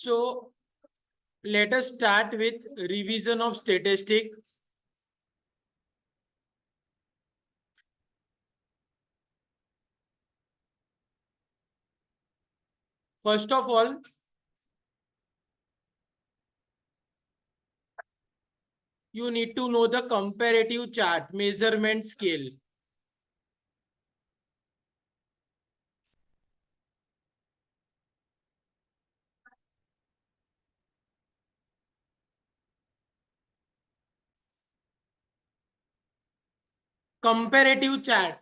So let us start with revision of statistic. First of all, you need to know the comparative chart measurement scale. Comparative chart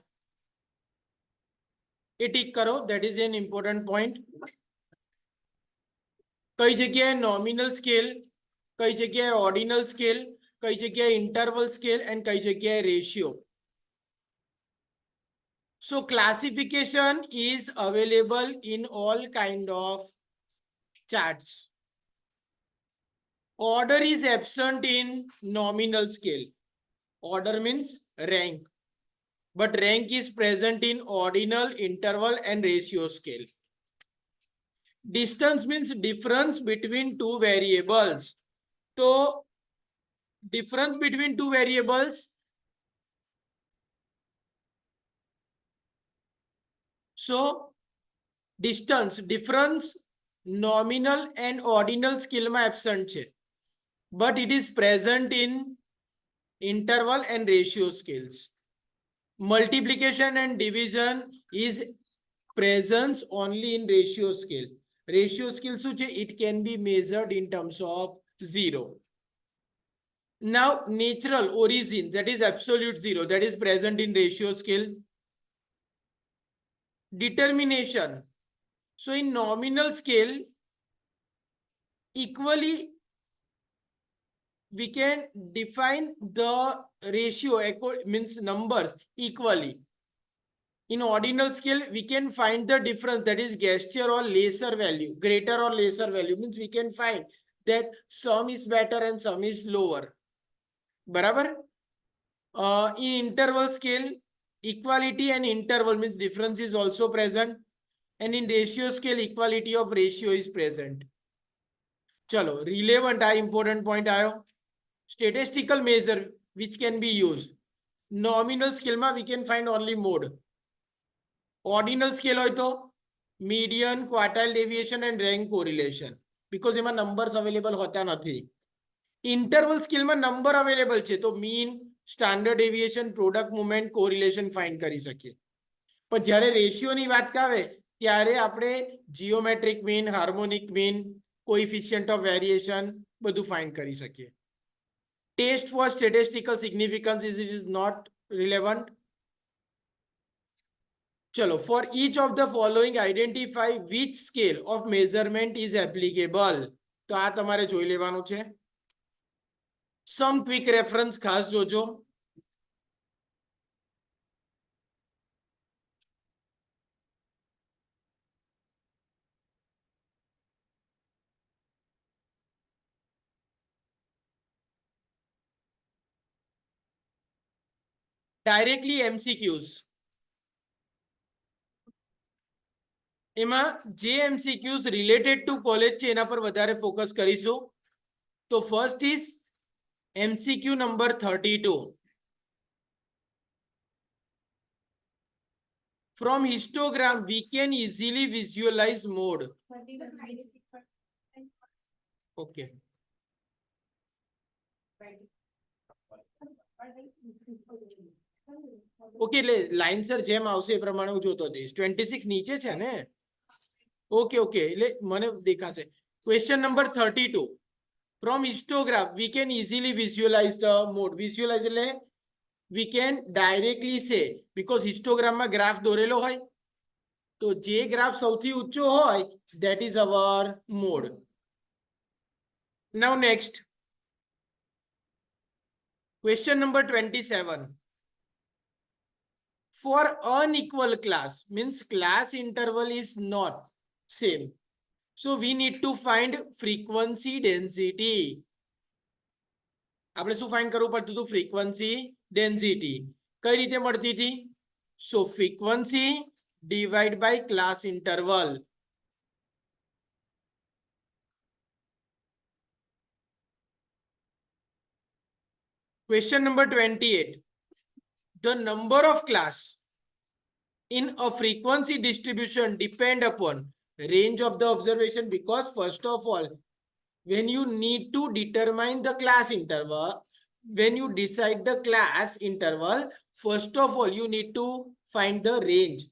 A tick કરો, that is an important point. કઈ જગ્યાએ nominal scale, કઈ જગ્યાએ ordinal scale, કઈ જગ્યાએ interval scale and કઈ જગ્યાએ ratio. So classification is available in all kind of charts. Order is absent in nominal scale. Order means rank, but rank is present in ordinal, interval and ratio scale. Distance means difference between two variables. So difference between two variables, so distance difference nominal and ordinal scale માં absent છે, but it is present in interval and ratio scales. Multiplication and division is presence only in ratio scale. Ratio scale શું છે? It can be measured in terms of 0. Now natural origin, that is absolute 0, that is present in ratio scale. Determination, so in nominal scale equally we can define the ratio means numbers equally. In ordinal scale we can find the difference, that is gesture or lesser value, greater or lesser value, means we can find that some is better and some is lower. બરાબર. In interval scale equality and interval means difference is also present, and in ratio scale equality of ratio is present. ચલો relevant આ important point આયો. Statistical measure which can be used. Nominal scale માં we can find only mode. Ordinal scale હોય તો median, quartile deviation and rank correlation, because એમાં numbers available હોતા નથી. Interval scale માં number available છે, તો mean, standard deviation, product movement, correlation find કરી શકીએ. પણ જ્યારે રેશિયો ની વાત આવે ત્યારે આપણે geometric mean, harmonic mean, coefficient of variation બધું find કરી શકીએ. Test for statistical significance is not relevant. ચલો, for each of the following identify which scale of measurement is applicable. તો આ તમારે જોઈ લેવાનું છે. Some quick reference ખાસ જોજો. Directly MCQs. એમાં જે MCQs related to college છે એના પર વધારે ફોકસ કરીશું. તો first is MCQ number 32. From histogram we can easily visualize mode. Okay. Okay, એટલે લાઇનસર જેમ આવશે એ પ્રમાણે હું જોતો જઈશ. 26 નીચે છે ને? ઓકે ઓકે, એટલે મને દેખાશે. Question number 32. From histograph we can easily visualize the mode. Visualize એટલે we can directly say, because histogram માં ગ્રાફ દોરેલો હોય તો જે ગ્રાફ સૌથી ઊંચો હોય that is our mode. Now next, question number 27. For unequal class means class interval is not same, so we need to find frequency density. આપણે શું find કરવું પડતું હતું? frequency density. કઈ રીતે મળતી હતી? so frequency divide by class interval. Question number 28. The number of class in a frequency distribution depend upon range of the observation, because first of all, when you need to determine the class interval, when you decide the class interval, first of all, you need to find the range.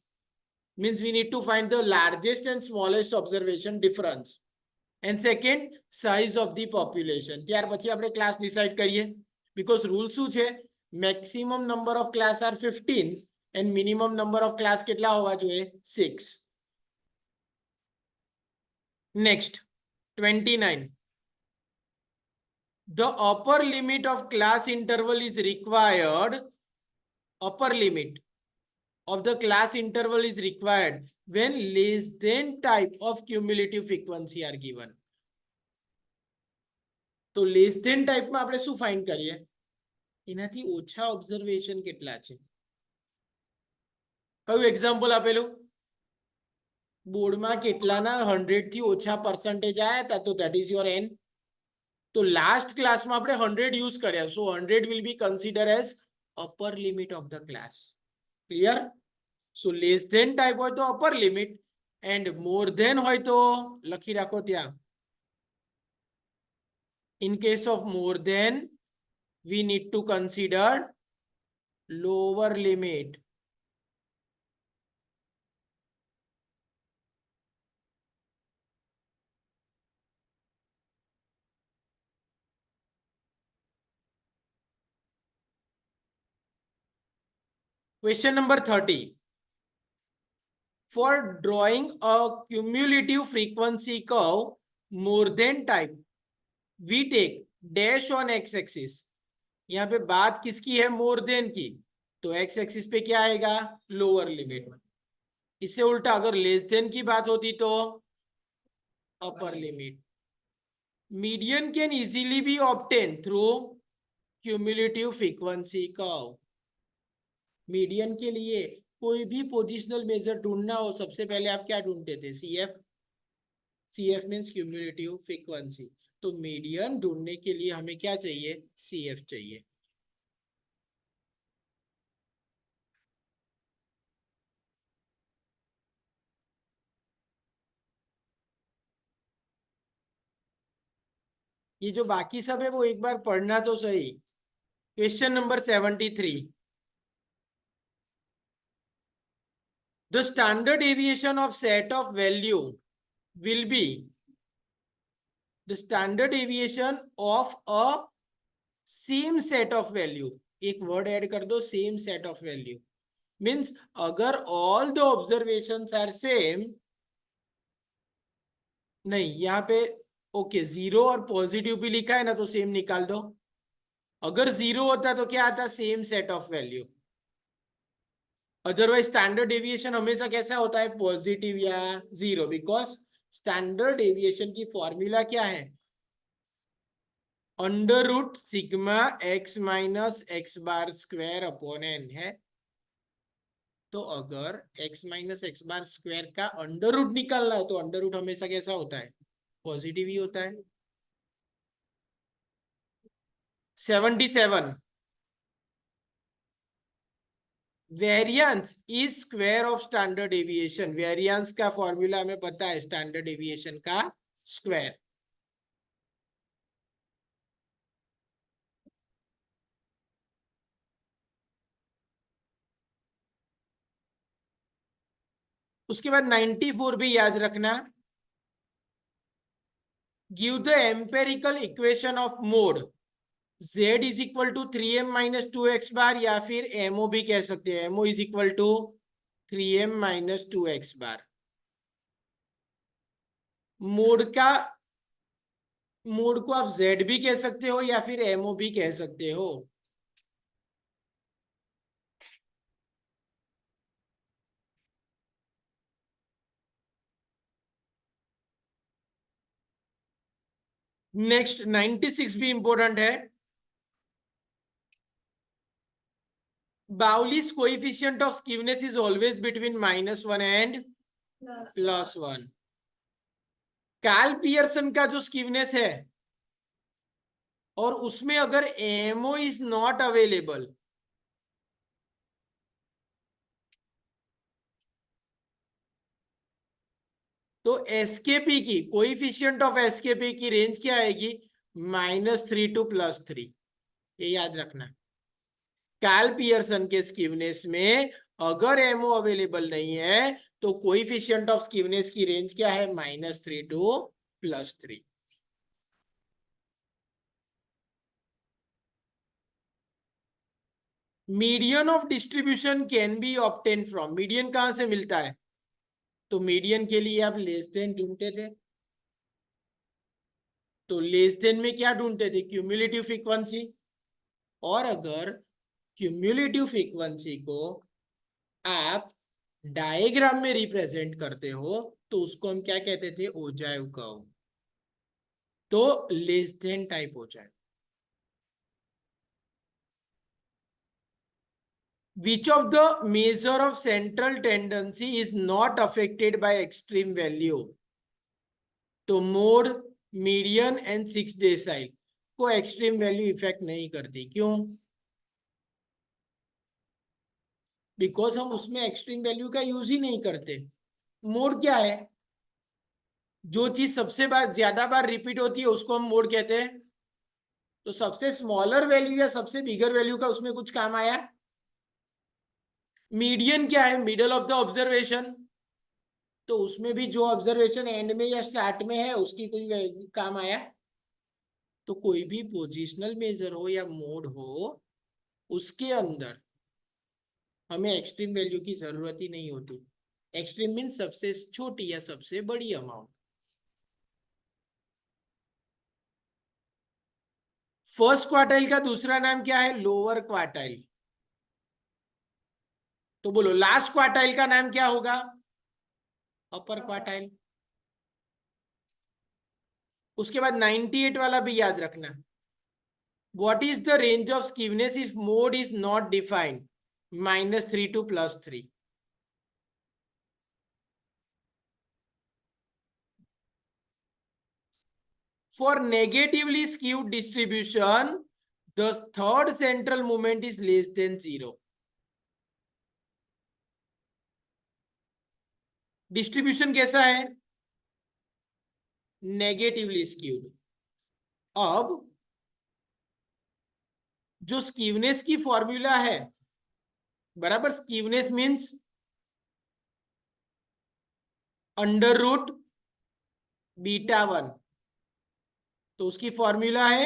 Means we need to find the largest and smallest observation difference. And second, size of the population. ત્યાર પછી આપણે class decide કરીએ. Because rule શું છે? Maximum number of class are 15 and minimum number of class કેટલા હોવા જોઈએ? 6. Next, 29. The upper limit of class interval is required. Upper limit of the class interval is required when less than type of cumulative frequency are given. તો less than ટાઈપમાં આપણે શું find કરીએ? એનાથી ઓછા observation કેટલા છે? કયું એક્ઝામ્પલ આપેલું? બોર્ડમાં કેટલાના 100 થી ઓછા પરસેન્ટેજ આયા હતા, તો ધેટ ઇઝ યોર એન. તો લાસ્ટ ક્લાસમાં આપણે 100 યુઝ કર્યા, so 100 will be consider as upper limit of the class. Clear? So less than type હોય તો upper limit, and more than હોય તો લખી રાખો ત્યાં. In case of more than, we need to consider lower limit. Question number 30. For drawing a cumulative frequency curve more than type, we take dash on x-axis. यहाँ पे बात किसकी है? मोर देन की. तो एक्स एक्सिस पे क्या आएगा? Lower limit. इससे उल्टा अगर लेस देन की बात होती तो upper limit. Median can easily B obtain through cumulative frequency curve. Median के लिए कोई भी पोजिशनल मेजर ढूंढना हो, सबसे पहले आप क्या ढूंढते थे? CF. CF means cumulative frequency. तो मीडियन ढूंढने के लिए हमें क्या चाहिए? CF चाहिए. ये जो बाकी सब है वो एक बार पढ़ना तो सही. Question number 73. The standard deviation of set of value will be the standard deviation of a same set of value. एक word add कर दो, same set of value. Means अगर all the observations are same, नहीं यहाँ पे okay zero और positive भी लिखा है ना, तो सेम निकाल दो. अगर जीरो होता तो क्या आता? Same set of value. Otherwise standard deviation हमेशा कैसा होता है? पॉजिटिव या जीरो. बिकॉज स्टैंडर्ड डेविएशन की फॉर्मूला क्या है? Under root sigma x minus x bar square upon n है. तो अगर x minus x bar square का अंडर रूट निकालना है तो अंडर रूट हमेशा कैसा होता है? पॉजिटिव ही होता है. 77. Variance is square of standard deviation. Variance का फॉर्मूला हमें पता है, स्टैंडर्ड डेविएशन का स्क्वायर. उसके बाद 94 भी याद रखना. Give the empirical equation of mode z is equal to 3m minus 2x bar, या फिर MO भी कह सकते हैं. MO is equal to 3m minus 2x bar. Mode को आप z भी कह सकते हो या फिर MO भी कह सकते हो. नेक्स्ट 96 भी इंपॉर्टेंट है. Bowley's coefficient of skewness is always between -1 and +1. Karl Pearson का जो स्कीवनेस है और उसमें अगर एमओ इज नॉट अवेलेबल, तो एसकेपी की कोइफिशिएंट ऑफ एसकेपी की रेंज क्या आएगी? -3 to +3। ये याद रखना। कार्ल पियर्सन के स्कीवनेस में अगर एमओ अवेलेबल नहीं है तो कोइफिशिएंट ऑफ स्कीवनेस की रेंज क्या है? -3 to +3। Median of distribution can be obtain from, median कहां से मिलता है? तो मीडियन के लिए आप लेस देन ढूंढते थे, तो लेस देन में क्या ढूंढते थे? Cumulative frequency. और अगर क्यूमुलेटिव फ्रीक्वेंसी को आप डायग्राम में रिप्रेजेंट करते हो तो उसको हम क्या कहते थे? Ogive curve. तो लेस देन टाइप हो जाए। Which of the measure of central tendency is not affected by extreme value? तो मोड, मीडियन एंड 6 डेसाइल को एक्सट्रीम वैल्यू इफेक्ट नहीं करती। क्यों? बिकॉज हम उसमें एक्सट्रीम वैल्यू का यूज ही नहीं करते। मोड क्या है? जो चीज सबसे बार ज्यादा बार रिपीट होती है उसको हम मोड कहते हैं। तो सबसे स्मॉलर वैल्यू या सबसे बिगर वैल्यू का उसमें कुछ काम आया? मीडियन क्या है? Middle of the observation. तो उसमें भी जो ऑब्जर्वेशन एंड में या स्टार्ट में है उसकी कोई काम आया? तो कोई भी पोजिशनल मेजर हो या मोड हो उसके अंदर हमें एक्सट्रीम वैल्यू की जरूरत ही नहीं होती। एक्सट्रीम मीन सबसे छोटी या सबसे बड़ी अमाउंट। फर्स्ट क्वार्टाइल का दूसरा नाम क्या है? Lower quartile. तो बोलो लास्ट क्वार्टाइल का नाम क्या होगा? Upper quartile. उसके बाद 98 वाला भी याद रखना। What is the range of skewness if mode is not defined? -3 to +3। For negatively skewed distribution, the third central moment is less than 0। Distribution कैसा है? Negatively skewed. अब जो स्कीवनेस की फॉर्मूला है, बराबर, स्कीवनेस मीन्स √β1। तो उसकी फॉर्मूला है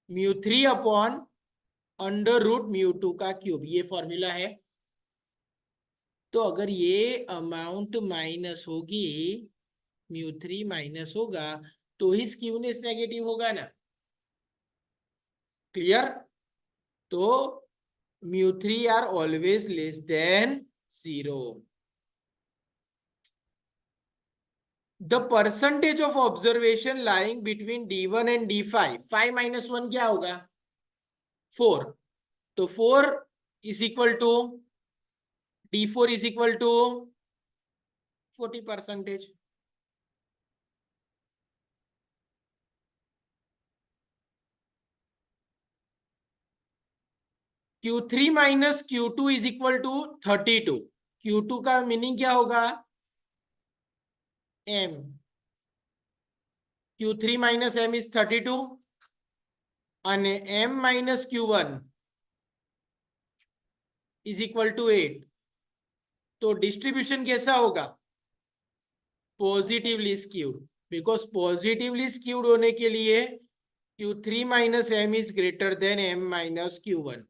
μ3/√μ2 का क्यूब। ये फॉर्मूला है। तो अगर ये अमाउंट माइनस होगी, μ3 माइनस होगा, तो ही स्क्यूनेस नेगेटिव होगा ना। क्लियर? तो μ3 are always less than 0। The percentage of observation lying between D1 and D5, 5 - 1 क्या होगा? 4। तो 4 is equal to D4 is equal to 40%। Q3 - Q2 is equal to 32। Q2 का मीनिंग क्या होगा? M। Q3 - M इज 32 અને M - Q1 is equal to 8। तो distribution कैसा होगा? Positively skewed. Because positively skewed होने के लिए Q3 - M is greater then M - Q1।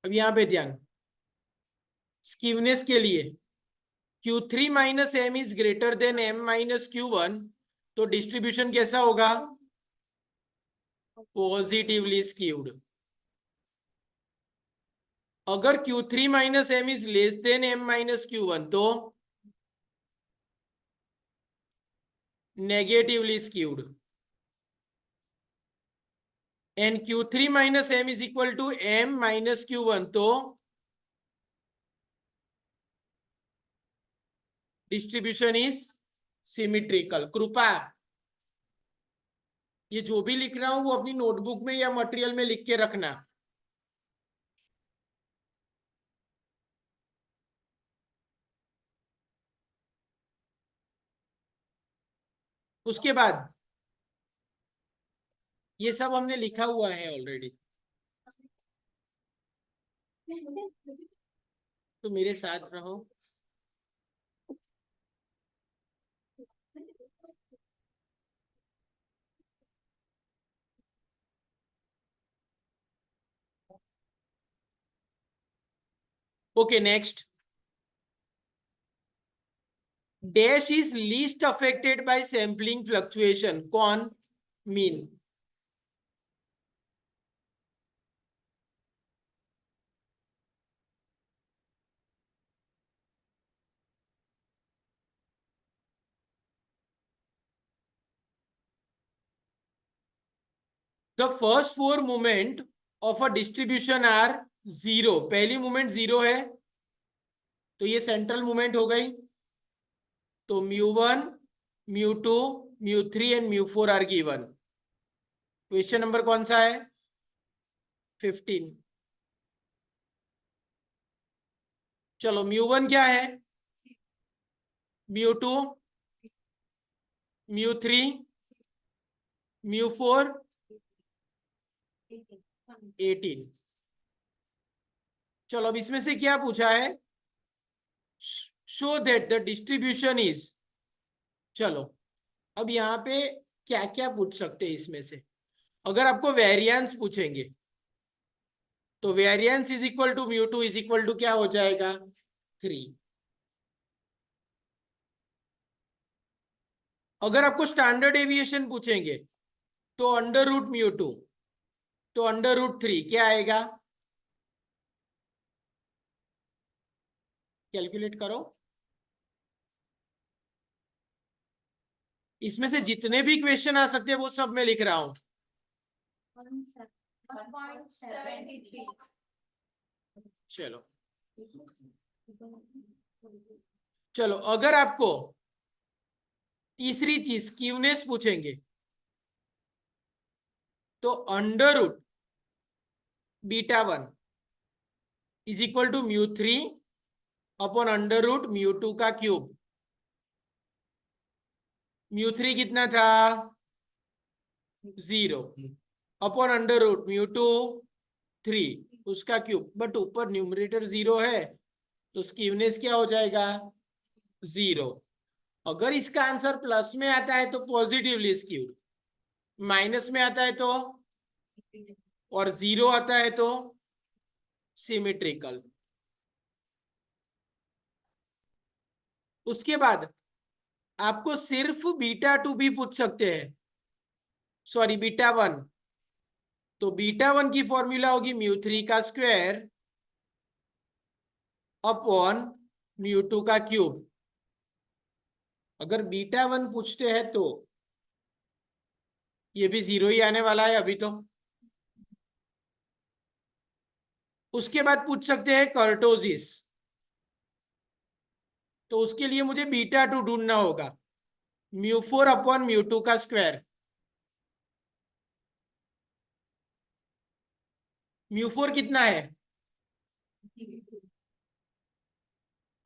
अब यहां पे ध्यान, स्कीवनेस के लिए Q3 minus M is greater than M minus Q1, तो डिस्ट्रीब्यूशन कैसा होगा? Positively skewed. अगर Q3 minus M is less than M minus Q1, तो negatively skewed. And Q3 minus M is equal to M minus Q1, तो distribution is symmetrical. कृपा ये जो भी लिख रहा हूं वो अपनी नोटबुक में या मटेरियल में लिख के रखना। उसके बाद ये सब हमने लिखा हुआ है ऑलरेडी, तो मेरे साथ रहो। Okay, next. Dash is least affected by sampling fluctuation. कौन? Mean. The first four movement of a distribution are zero. पहली मूवमेंट जीरो है, तो ये सेंट्रल मूवमेंट हो गई। तो μ1, μ2, μ3 and μ4 are given. Question number कौन सा है? 15। चलो, μ1 क्या है? μ2, μ3, μ4, 18। चलो, अब इसमें से क्या पूछा है? Show that the distribution is. चलो, अब यहाँ पे क्या क्या पूछ सकते हैं इसमें से? अगर आपको वेरिएंस पूछेंगे तो variance is equal to μ2 is equal to क्या हो जाएगा? 3। अगर आपको स्टैंडर्ड एविएशन पूछेंगे तो √μ2, तो √3 क्या आएगा? कैलकुलेट करो। इसमें से जितने भी क्वेश्चन आ सकते हैं वो सब मैं लिख रहा हूं। 1.73। चलो चलो, अगर आपको तीसरी चीज स्क्यूनेस पूछेंगे तो √β1 इज इक्वल टू μ3 अपॉन √μ2 का क्यूब। μ3 कितना था? 0 अपॉन √μ2 3 उसका क्यूब। बट ऊपर न्यूमरेटर 0 है, तो स्क्यूनेस क्या हो जाएगा? 0। अगर इसका आंसर प्लस में आता है तो पॉजिटिवली स्क्यूड, माइनस में आता है तो, और 0 आता है तो सिमेट्रिकल। उसके बाद आपको सिर्फ β2 भी पूछ सकते हैं, सॉरी β1। तो β1 की फॉर्मूला होगी μ3 का स्क्वायर अपॉन μ2 का क्यूब। अगर β1 पूछते हैं तो ये भी 0 ही आने वाला है अभी तो। उसके बाद पूछ सकते हैं कर्टोसिस, तो उसके लिए मुझे β2 ढूंढना होगा। μ4 अपॉन μ2 का स्क्वायर। μ4 कितना है?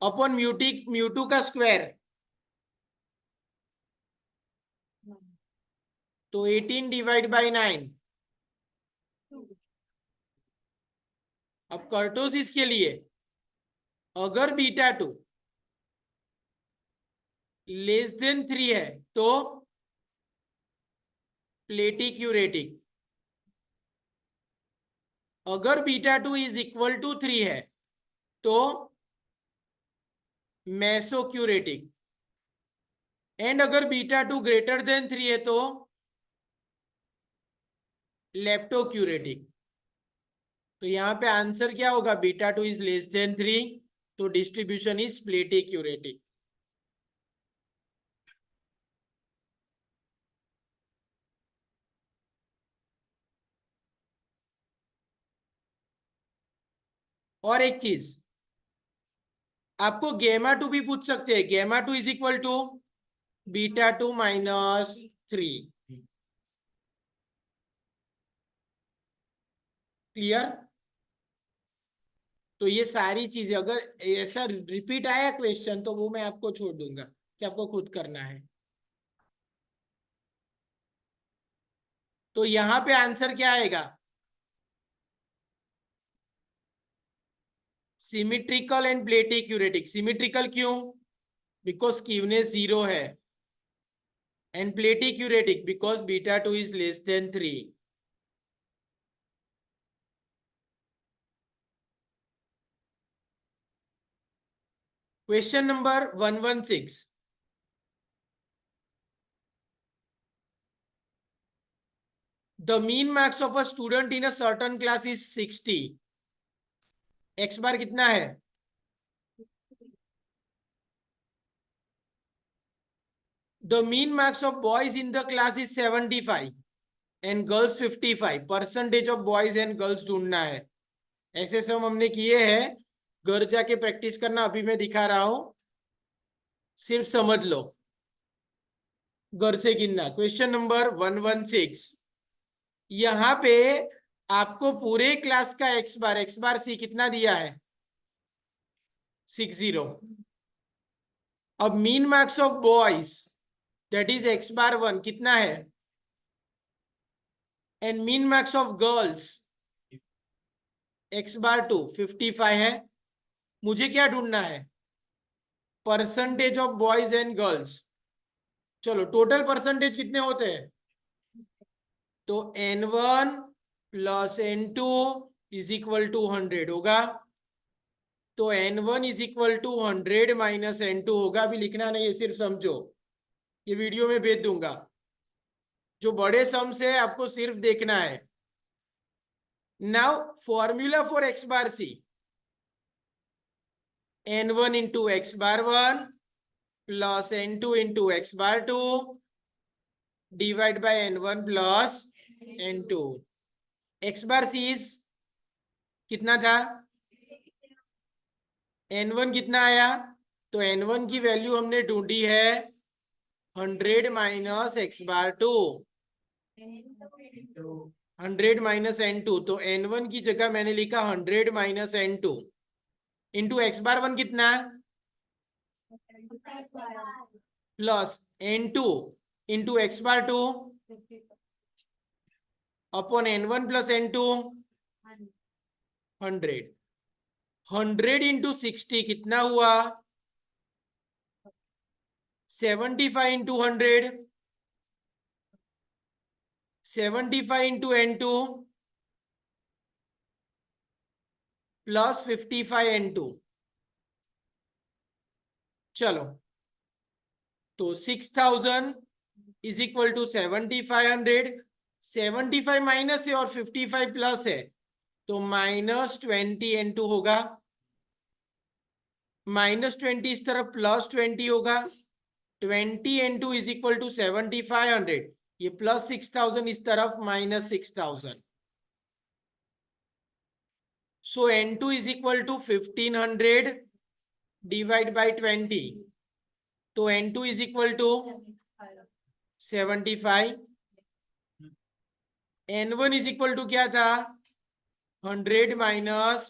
अपॉन μ2 का स्क्वायर, तो 18 डिवाइड बाई 9। अब कर्टोसिस के लिए अगर β2 लेस देन 3 है तो प्लेटिक्यूरेटिक। अगर β2 इज इक्वल टू 3 है तो मेसोक्यूरेटिक। एंड अगर बीटा टू ग्रेटर देन 3 है तो लेप्टोक्यूरेटिक। तो यहाँ पे आंसर क्या होगा, beta two is less than 3, तो डिस्ट्रीब्यूशन इज प्लेटिक्यूरेटिक। और एक चीज आपको गेमा टू भी पूछ सकते हैं, gamma two is equal to beta two minus 3। Clear? तो ये सारी चीजें अगर ऐसा रिपीट आया क्वेश्चन तो वो मैं आपको छोड़ दूंगा कि आपको खुद करना है। तो यहां पे आंसर क्या आएगा, सिमिट्रिकल एंड प्लेटिक्यूरेटिक। सिमिट्रिकल क्यों, बिकॉज स्कीवनेस 0 है, and platykurtic because beta two is less than 3। Question number 116। The mean marks of a student in a certain class is 60. X बार कितना है, the mean marks of boys in the class is 75 and girls 55. Percentage of boys and girls ढूंढना है। ऐसे सब हमने किए हैं, घर जाके प्रैक्टिस करना, अभी मैं दिखा रहा हूं, सिर्फ समझ लो, घर से गिनना। Question number 116। यहां पे आपको पूरे क्लास का एक्स बार सी कितना दिया है, 60। अब mean marks of boys that is x bar 1 कितना है, and mean marks of girls x bar 2 55 है। मुझे क्या ढूंढना है, percentage of boys and girls. चलो टोटल परसेंटेज कितने होते हैं, तो n1 plus n2 is equal to 100 होगा। तो n1 is equal to 100 minus n2 होगा। अभी लिखना नहीं है, सिर्फ समझो, ये वीडियो में भेज दूंगा। जो बड़े सम से आपको सिर्फ देखना है। Now formula for X bar C, n1 into X bar 1 plus n2 into X bar 2 divide by n1 plus n2। X bar C is कितना था, n1 कितना आया, तो n1 की वैल्यू हमने ढूंढी है 100 minus x bar 2, 100 minus n2। तो n1 की जगह मैंने लिखा 100 minus n2 into X bar 1 कितना, plus n2 into X bar 2 upon n1 plus n2 100। 100 into 60 कितना हुआ, 75 into 100, 75 into n2 plus 55 n2। चलो तो 6000 इज इक्वल टू 7500। 75 माइनस है और 55 प्लस है, तो माइनस 20 n2 होगा। माइनस 20 इस तरफ प्लस 20 होगा। 20 n2 इज इक्वल टू 7500, ये प्लस 6000 इस तरफ minus 6000। So n2 is equal to 1500 divide by 20, तो n2 is equal to 75। n1 is equal to क्या था, 100 माइनस,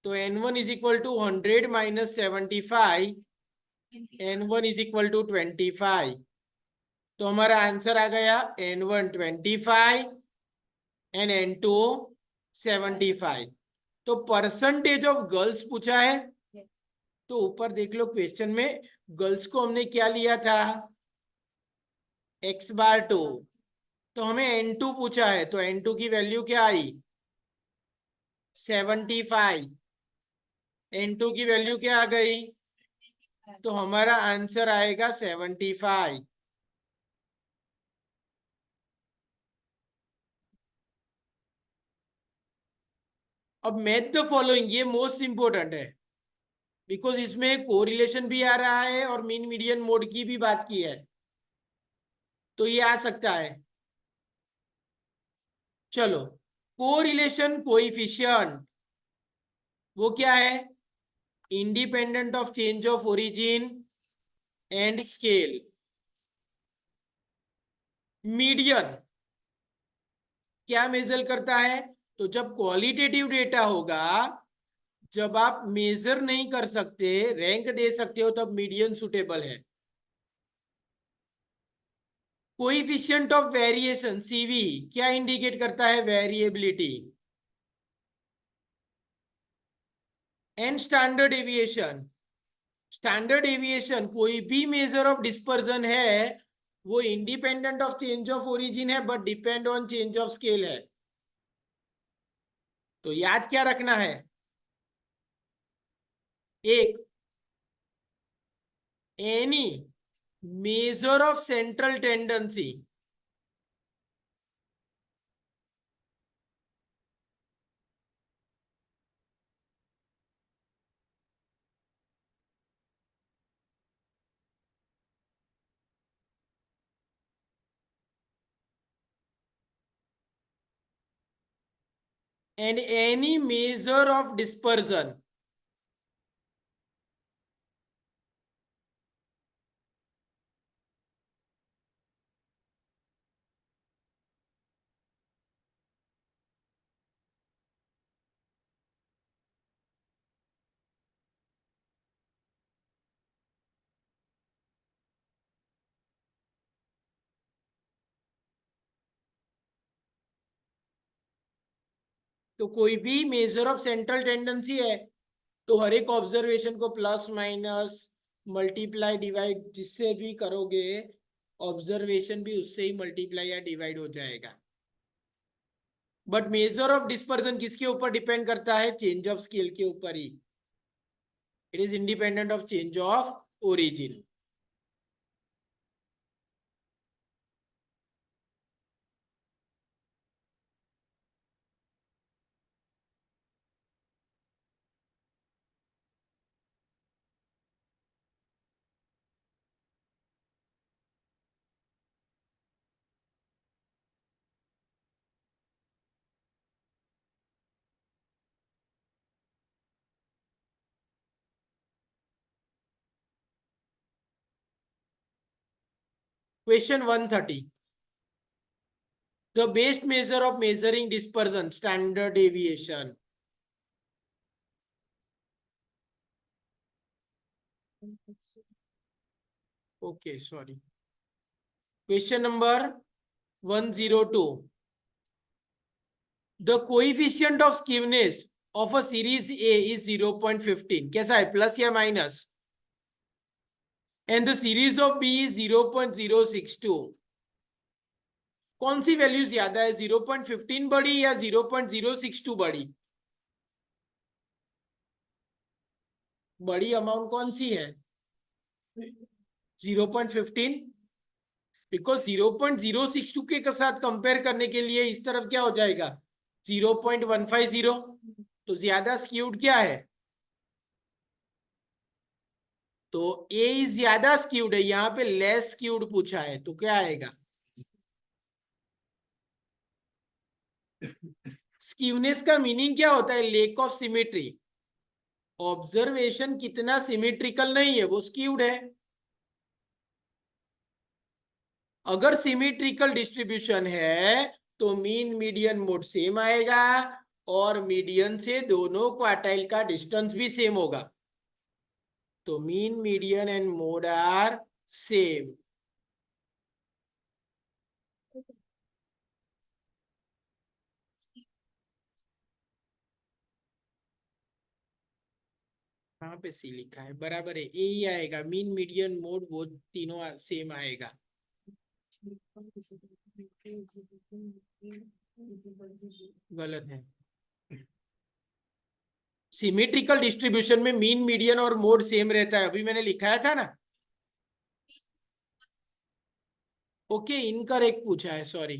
तो n1 is equal to 100 minus 75, n1 is equal to 25। तो हमारा answer आ गया n1 25 एंड n2 75। तो परसेंटेज ऑफ गर्ल्स पूछा है, तो ऊपर देख लो क्वेश्चन में गर्ल्स को हमने क्या लिया था, x बार 2। तो हमें n2 पूछा है, तो n2 की वैल्यू क्या आई, 75। N2 की वैल्यू क्या आ गई? तो हमारा आंसर आएगा 75। अब मैथ द फॉलोइंग, ये मोस्ट इंपोर्टेंट है बिकॉज इसमें कोरिलेशन भी आ रहा है और मीन मीडियन मोड की भी बात की है, तो ये आ सकता है। चलो, कोरिलेशन कोएफिशिएंट वो क्या है? Independent of change of origin and scale. Median क्या मेजर करता है? तो जब क्वालिटेटिव डेटा होगा, जब आप मेजर नहीं कर सकते, रैंक दे सकते हो, तब मीडियन सुटेबल है। कोएफिशिएंट ऑफ वेरिएशन सीवी क्या इंडिकेट करता है? Variability. And standard deviation, standard deviation कोई भी मेजर ऑफ डिस्पर्जन है, वो independent of change of origin है but depend on change of scale है। तो याद क्या रखना है? एक, any measure of central tendency and any measure of dispersion तो कोई भी मेजर ऑफ सेंट्रल टेंडेंसी है तो हर एक ऑब्जर्वेशन को प्लस माइनस मल्टीप्लाई डिवाइड जिससे भी करोगे, ऑब्जर्वेशन भी उससे ही मल्टीप्लाई या डिवाइड हो जाएगा। बट मेजर ऑफ डिस्पर्जन किसके ऊपर डिपेंड करता है? चेंज ऑफ स्केल के ऊपर ही। It is independent of change of origin. Question 130, the best measure of measuring dispersion standard deviation. Okay sorry, question number 102, the coefficient of skewness of a series A is 0.15। कैसा है, plus या minus? And the series of B is 0.062। कौन सी value ज्यादा है, 0.15 बड़ी या 0.062 बड़ी? बड़ी अमाउंट कौन सी है? 0.15, बिकॉज 0.062 के साथ कंपेयर करने के लिए इस तरफ क्या हो जाएगा? 0.150। तो ज्यादा स्क्यूड क्या है? तो ए ज्यादा स्क्यूड है, यहां पे लेस स्क्यूड पूछा है, तो क्या आएगा? स्क्यूनेस का मीनिंग क्या होता है? Lack of symmetry. ऑब्जर्वेशन कितना सिमेट्रिकल नहीं है, वो स्क्यूड है। अगर सिमेट्रिकल डिस्ट्रीब्यूशन है तो मीन मीडियन मोड सेम आएगा और मीडियन से दोनों क्वार्टाइल का डिस्टेंस भी सेम होगा। तो mean median and mode are same. कहाँ पे सी लिखा है? बराबर है, ए ही आएगा। मीन मीडियन मोड वो तीनों सेम आएगा। गलत है। सिमेट्रिकल डिस्ट्रीब्यूशन में मीन मीडियन और मोड सेम रहता है, अभी मैंने लिखाया था ना। ओके, इनकरेक्ट पूछा है, सॉरी।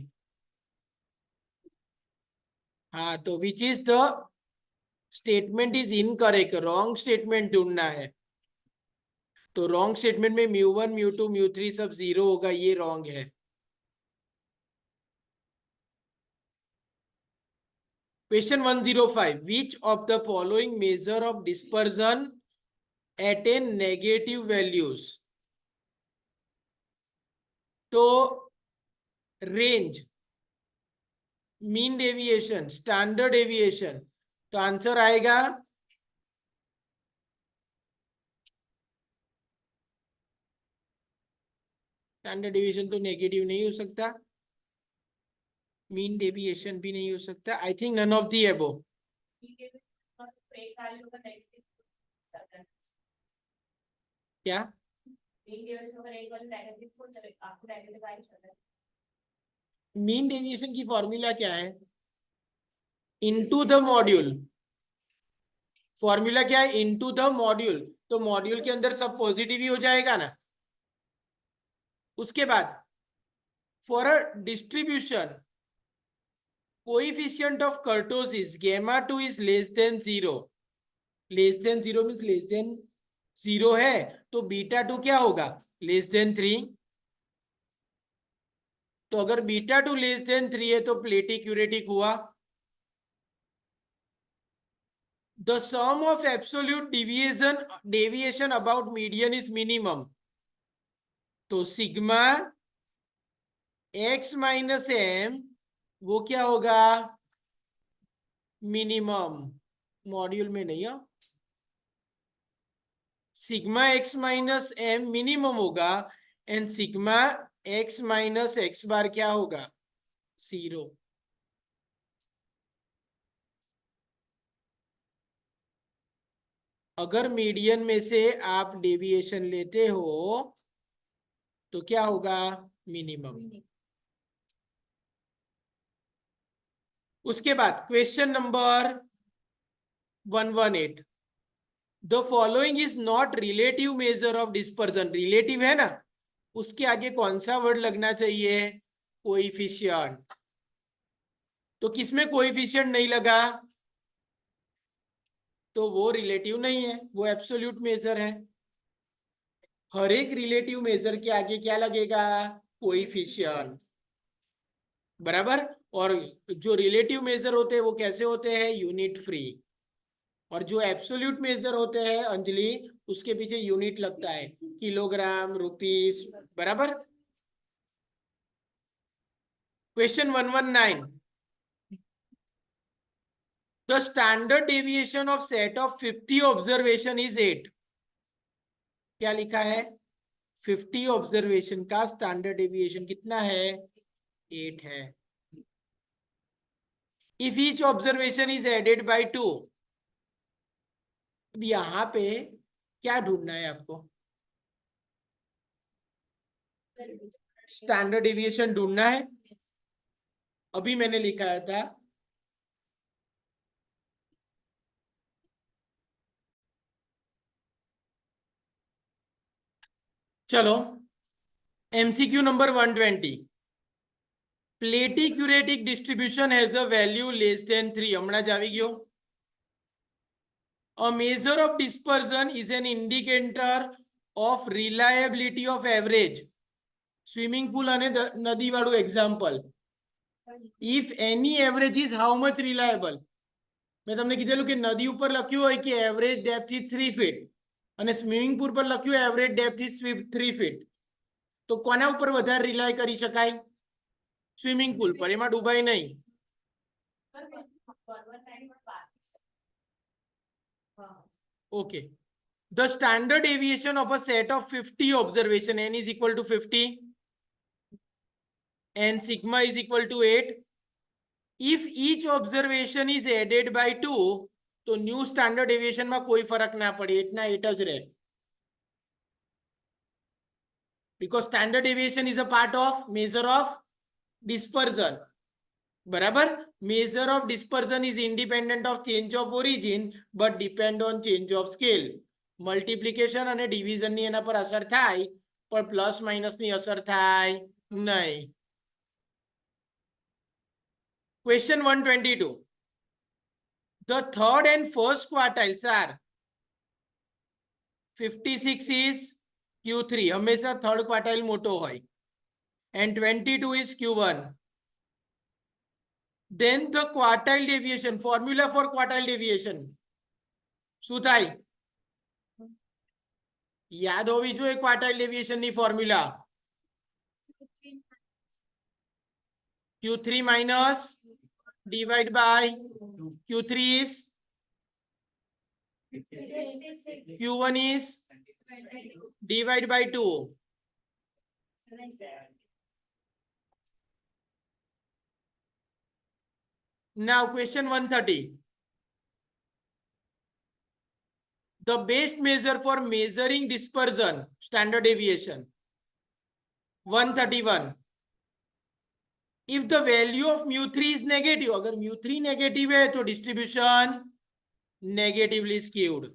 हाँ, तो which is the statement is incorrect, wrong statement ढूंढना है। तो रॉन्ग स्टेटमेंट में म्यू1 म्यू2 म्यू3 सब 0 होगा, ये रॉन्ग है। Question 105, which of the following measure of dispersion at a negative values. तो range, mean deviation, standard deviation, तो आंसर आएगा स्टैंडर्ड डेविएशन तो नेगेटिव नहीं हो सकता, मीन डेविएशन भी नहीं हो सकता। I think none of the above. क्या मीन डेविएशन की फॉर्मूला क्या है? Into the module. फॉर्मूला क्या है? Into the module. तो मॉड्यूल के अंदर सब पॉजिटिव ही हो जाएगा ना। उसके बाद for a distribution coefficient of kurtosis gamma 2 is less than 0, less than 0 means less than 0 है, तो बीटा 2 क्या होगा? Less than 3। तो अगर बीटा 2 लेस देन 3 है तो प्लेटिक यूरेटिक हुआ। The sum of absolute deviation about median is minimum. तो सिग्मा x माइनस एम वो क्या होगा? मिनिमम। मॉड्यूल में नहीं है, sigma x minus m minimum होगा and sigma x minus x bar क्या होगा? 0। अगर मीडियन में से आप डेविएशन लेते हो तो क्या होगा? मिनिमम। उसके बाद question number 118, the following is not relative major of dispersion. Relative है ना, उसके आगे कौन सा वर्ड लगना चाहिए? कोएफिशिएंट। तो किसमें कोएफिशिएंट नहीं लगा तो वो रिलेटिव नहीं है, वो एब्सोल्यूट मेजर है। हर एक रिलेटिव मेजर के आगे क्या लगेगा? कोएफिशिएंट, बराबर। और जो रिलेटिव मेजर होते हैं वो कैसे होते हैं? Unit free. और जो एब्सोल्यूट मेजर होते हैं अंजलि, उसके पीछे यूनिट लगता है, किलोग्राम, रुपीस, बराबर। Question 119, the standard deviation of set of 50 observation is 8। क्या लिखा है? 50 ऑब्जर्वेशन का स्टैंडर्ड डेविएशन कितना है? 8 है। If each observation is added by 2, अब यहां पे क्या ढूंढना है आपको? स्टैंडर्ड डेविएशन ढूंढना है। अभी मैंने लिखा था चलो MCQ number 120, platykurtic distribution has a value less than 3। हमણાં જ આવી ગયો। A measure of dispersion is an indicator of reliability of average. Swimming pool અને નદી વાળું example, if any average is how much reliable. મેં તમને કીધેલું કે નદી ઉપર લખ્યું હોય કે એવરેજ ડેપ્થ ઇઝ 3 ફીટ અને સ્વિમિંગ પુલ પર લખ્યું એવરેજ ડેપ્થ ઇઝ 3 ફીટ, તો કોના ઉપર વધારે રિલાય કરી શકાય? સ્વિમિંગ પુલ પર, એમાં ડૂબાય નહીં। Okay, the standard deviation of a set of 50 observation, n is equal to 50 and sigma is equal to 8. If each observation is added by 2, तो न्यू स्टैंडर्ड डेविएशन में कोई फर्क ना पड़े, 8 ना 8 ज रहे, because standard deviation is a part of measure of dispersion. बराबर. Major of dispersion is independent of change of origin but depend on change of scale. Multiplication અને ડિવિઝન ની એના પર અસર થાય પણ પ્લસ માઇનસ ની અસર થાય નહીં. Question 122. The third and first quartiles are 56 is Q3. હંમેશા થર્ડ ક્વાર્ટાઇલ મોટો હોય. And 22 is Q1. Then the quartile deviation, formula for quartile deviation શું થાય? યાદ હોવી જોઈએ ક્વાર્ટાઇલ ડેવિએશન ની formula. Q3 minus divide by Q3 is Q1 is divide by 2. Now question 130. The best measure for measuring dispersion, standard deviation. 131. If the value of mu3 is negative, अगर mu3 negative है तो distribution negatively skewed.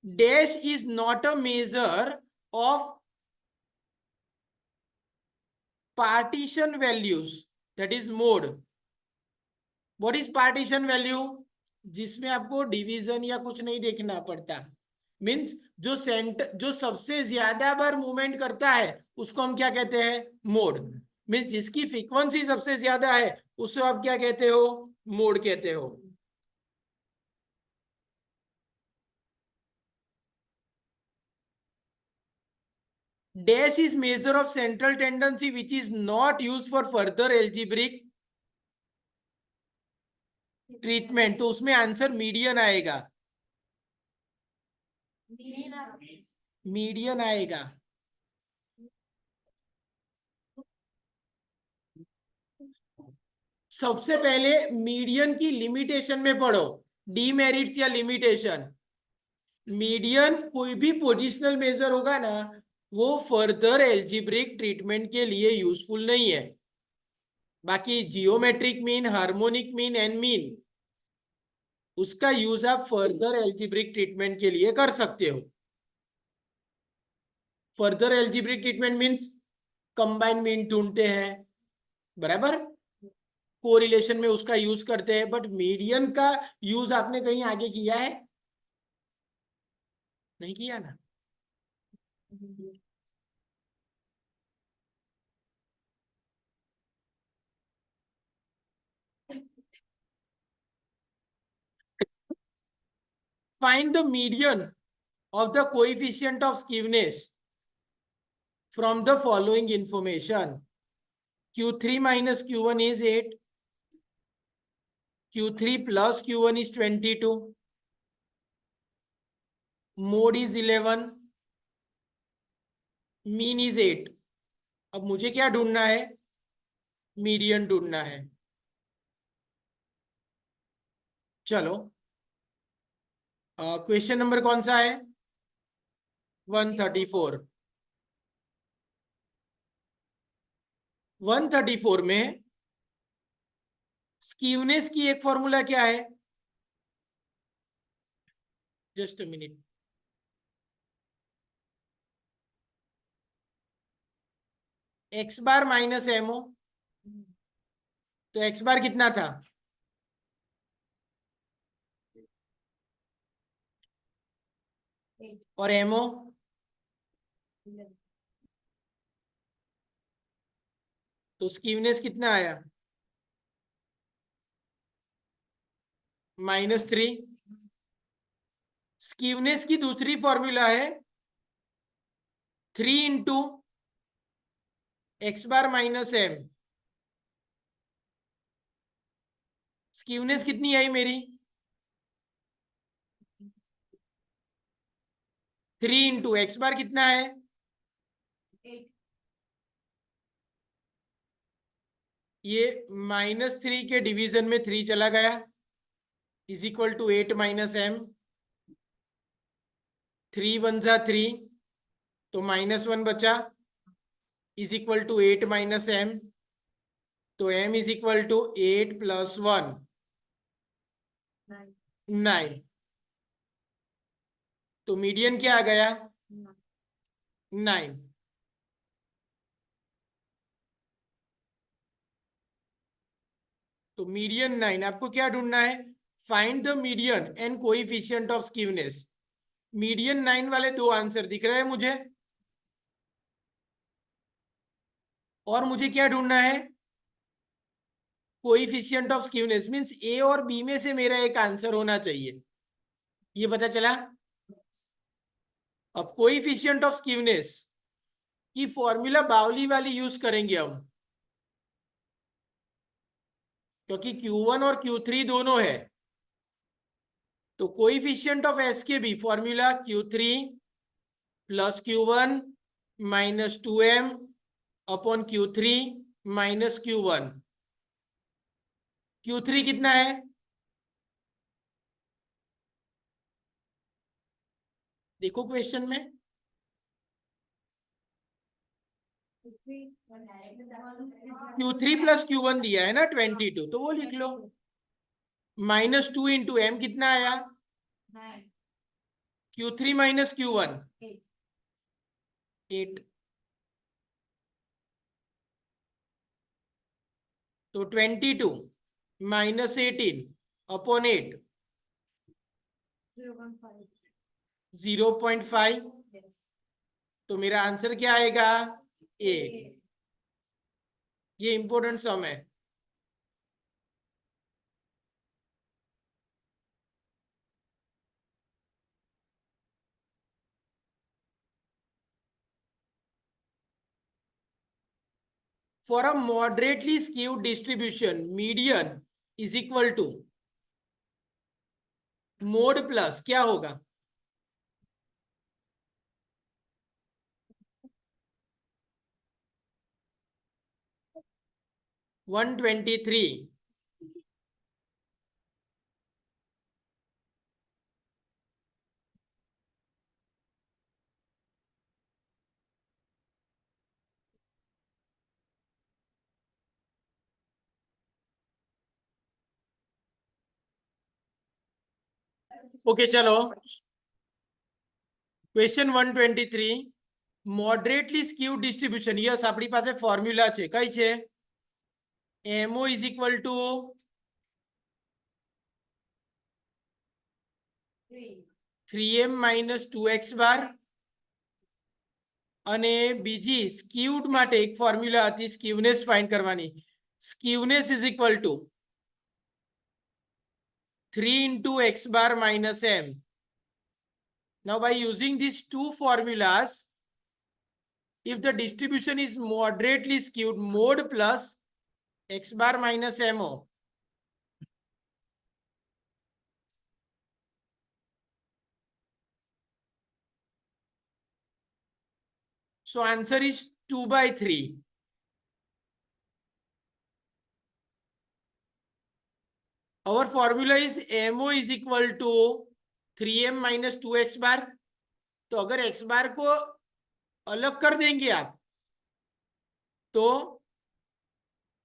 Dash is not a measure of partition values, that is mode. What is partition value? जिसमें आपको division या कुछ नहीं देखना पड़ता. मीन्स जो सबसे ज्यादा बार मूवमेंट करता है उसको हम क्या कहते हैं? मोड. मीन्स जिसकी फ्रीक्वेंसी सबसे ज्यादा है उसको आप क्या कहते हो? मोड कहते हो. Dash is measure of central tendency which is not used for further algebraic treatment. तो उसमें आंसर मीडियन आएगा. मीडियन आएगा. सबसे पहले मीडियन की लिमिटेशन में पढ़ो. डीमेरिट्स या लिमिटेशन. मीडियन कोई भी पोजिशनल मेजर होगा ना वो फर्दर एल्जिब्रिक ट्रीटमेंट के लिए यूजफुल नहीं है. बाकी geometric mean, harmonic mean and mean उसका यूज आप फर्दर एल्जिब्रिक ट्रीटमेंट के लिए कर सकते हो. Further algebraic treatment means combine mean ढूंढते हैं, बराबर, कोरिलेशन में उसका यूज करते हैं. बट मीडियन का यूज आपने कहीं आगे किया है? नहीं किया ना. Find the median of the coefficient of skewness from the following information. Q3 minus Q1 is 8. Q3 plus Q1 is 22. Mode is 11. Mean is 8. अब मुझे क्या ढूंढना है? मीडियन ढूंढना है. चलो क्वेश्चन नंबर कौन सा है? 134. 134 में स्कीवनेस की एक फॉर्मूला क्या है? Just a minute. X bar minus MO. तो एक्स बार कितना था? और एमओ तो स्कीवनेस कितना आया? -3. स्कीवनेस की दूसरी फॉर्मूला है 3 into X bar minus M. स्कीवनेस कितनी आई मेरी? 3 इंटू एक्स बार कितना है? 8. ये -3 के डिवीजन में 3 चला गया is equal to 8 minus M. 3 1 जा 3 तो -1 बचा is equal to 8 minus M. तो m is equal to 8 plus 1 9. 9। तो मीडियन क्या आ गया? 9। तो मीडियन 9। आपको क्या ढूंढना है? Find the median and coefficient of skewness. Median 9 वाले दो आंसर दिख रहे हैं मुझे, और मुझे क्या ढूंढना है? कोएफिशिएंट ऑफ स्क्यूनेस मींस ए और बी में से मेरा एक आंसर होना चाहिए। ये पता चला। अब कोएफिशिएंट ऑफ स्क्यूनेस की फॉर्मूला बाउली वाली यूज करेंगे हम, क्योंकि Q1 और Q3 दोनों है। तो कोएफिशिएंट ऑफ एस के भी formula Q3 plus Q1 minus 2m upon Q3 minus Q1। Q3 कितना है? देखो क्वेश्चन में, Q3 प्लस Q1 दिया है ना 22, तो वो लिख लो। माइनस 2 इंटू एम कितना आया? 9. Q3 minus Q1 8. 8। तो 22 माइनस 18 अपॉन 8 0.5. 0.5। Yes. तो मेरा आंसर क्या आएगा? ए। ये इंपॉर्टेंट सम है। For a moderately skewed distribution, median is equal to mod plus क्या होगा? वन 123। ओके चलो, question 123 moderately skewed distribution। Yes આપણી પાસે ફોર્મ્યુલા છે, કઈ છે? MO is equal to 3m minus 2x બાર, અને બીજી સ્ક્યુડ માટે એક ફોર્મ્યુલા હતી સ્ક્યુનેસ ફાઇન્ડ કરવાની। Skewness is equal to 3 into x bar minus m. Now by using these two formulas, if the distribution is moderately skewed, mod plus x bar minus mo. So answer is 2/3. Our formula is mo is equal to 3m minus 2x bar. तो अगर x बार को अलग कर देंगे आप, तो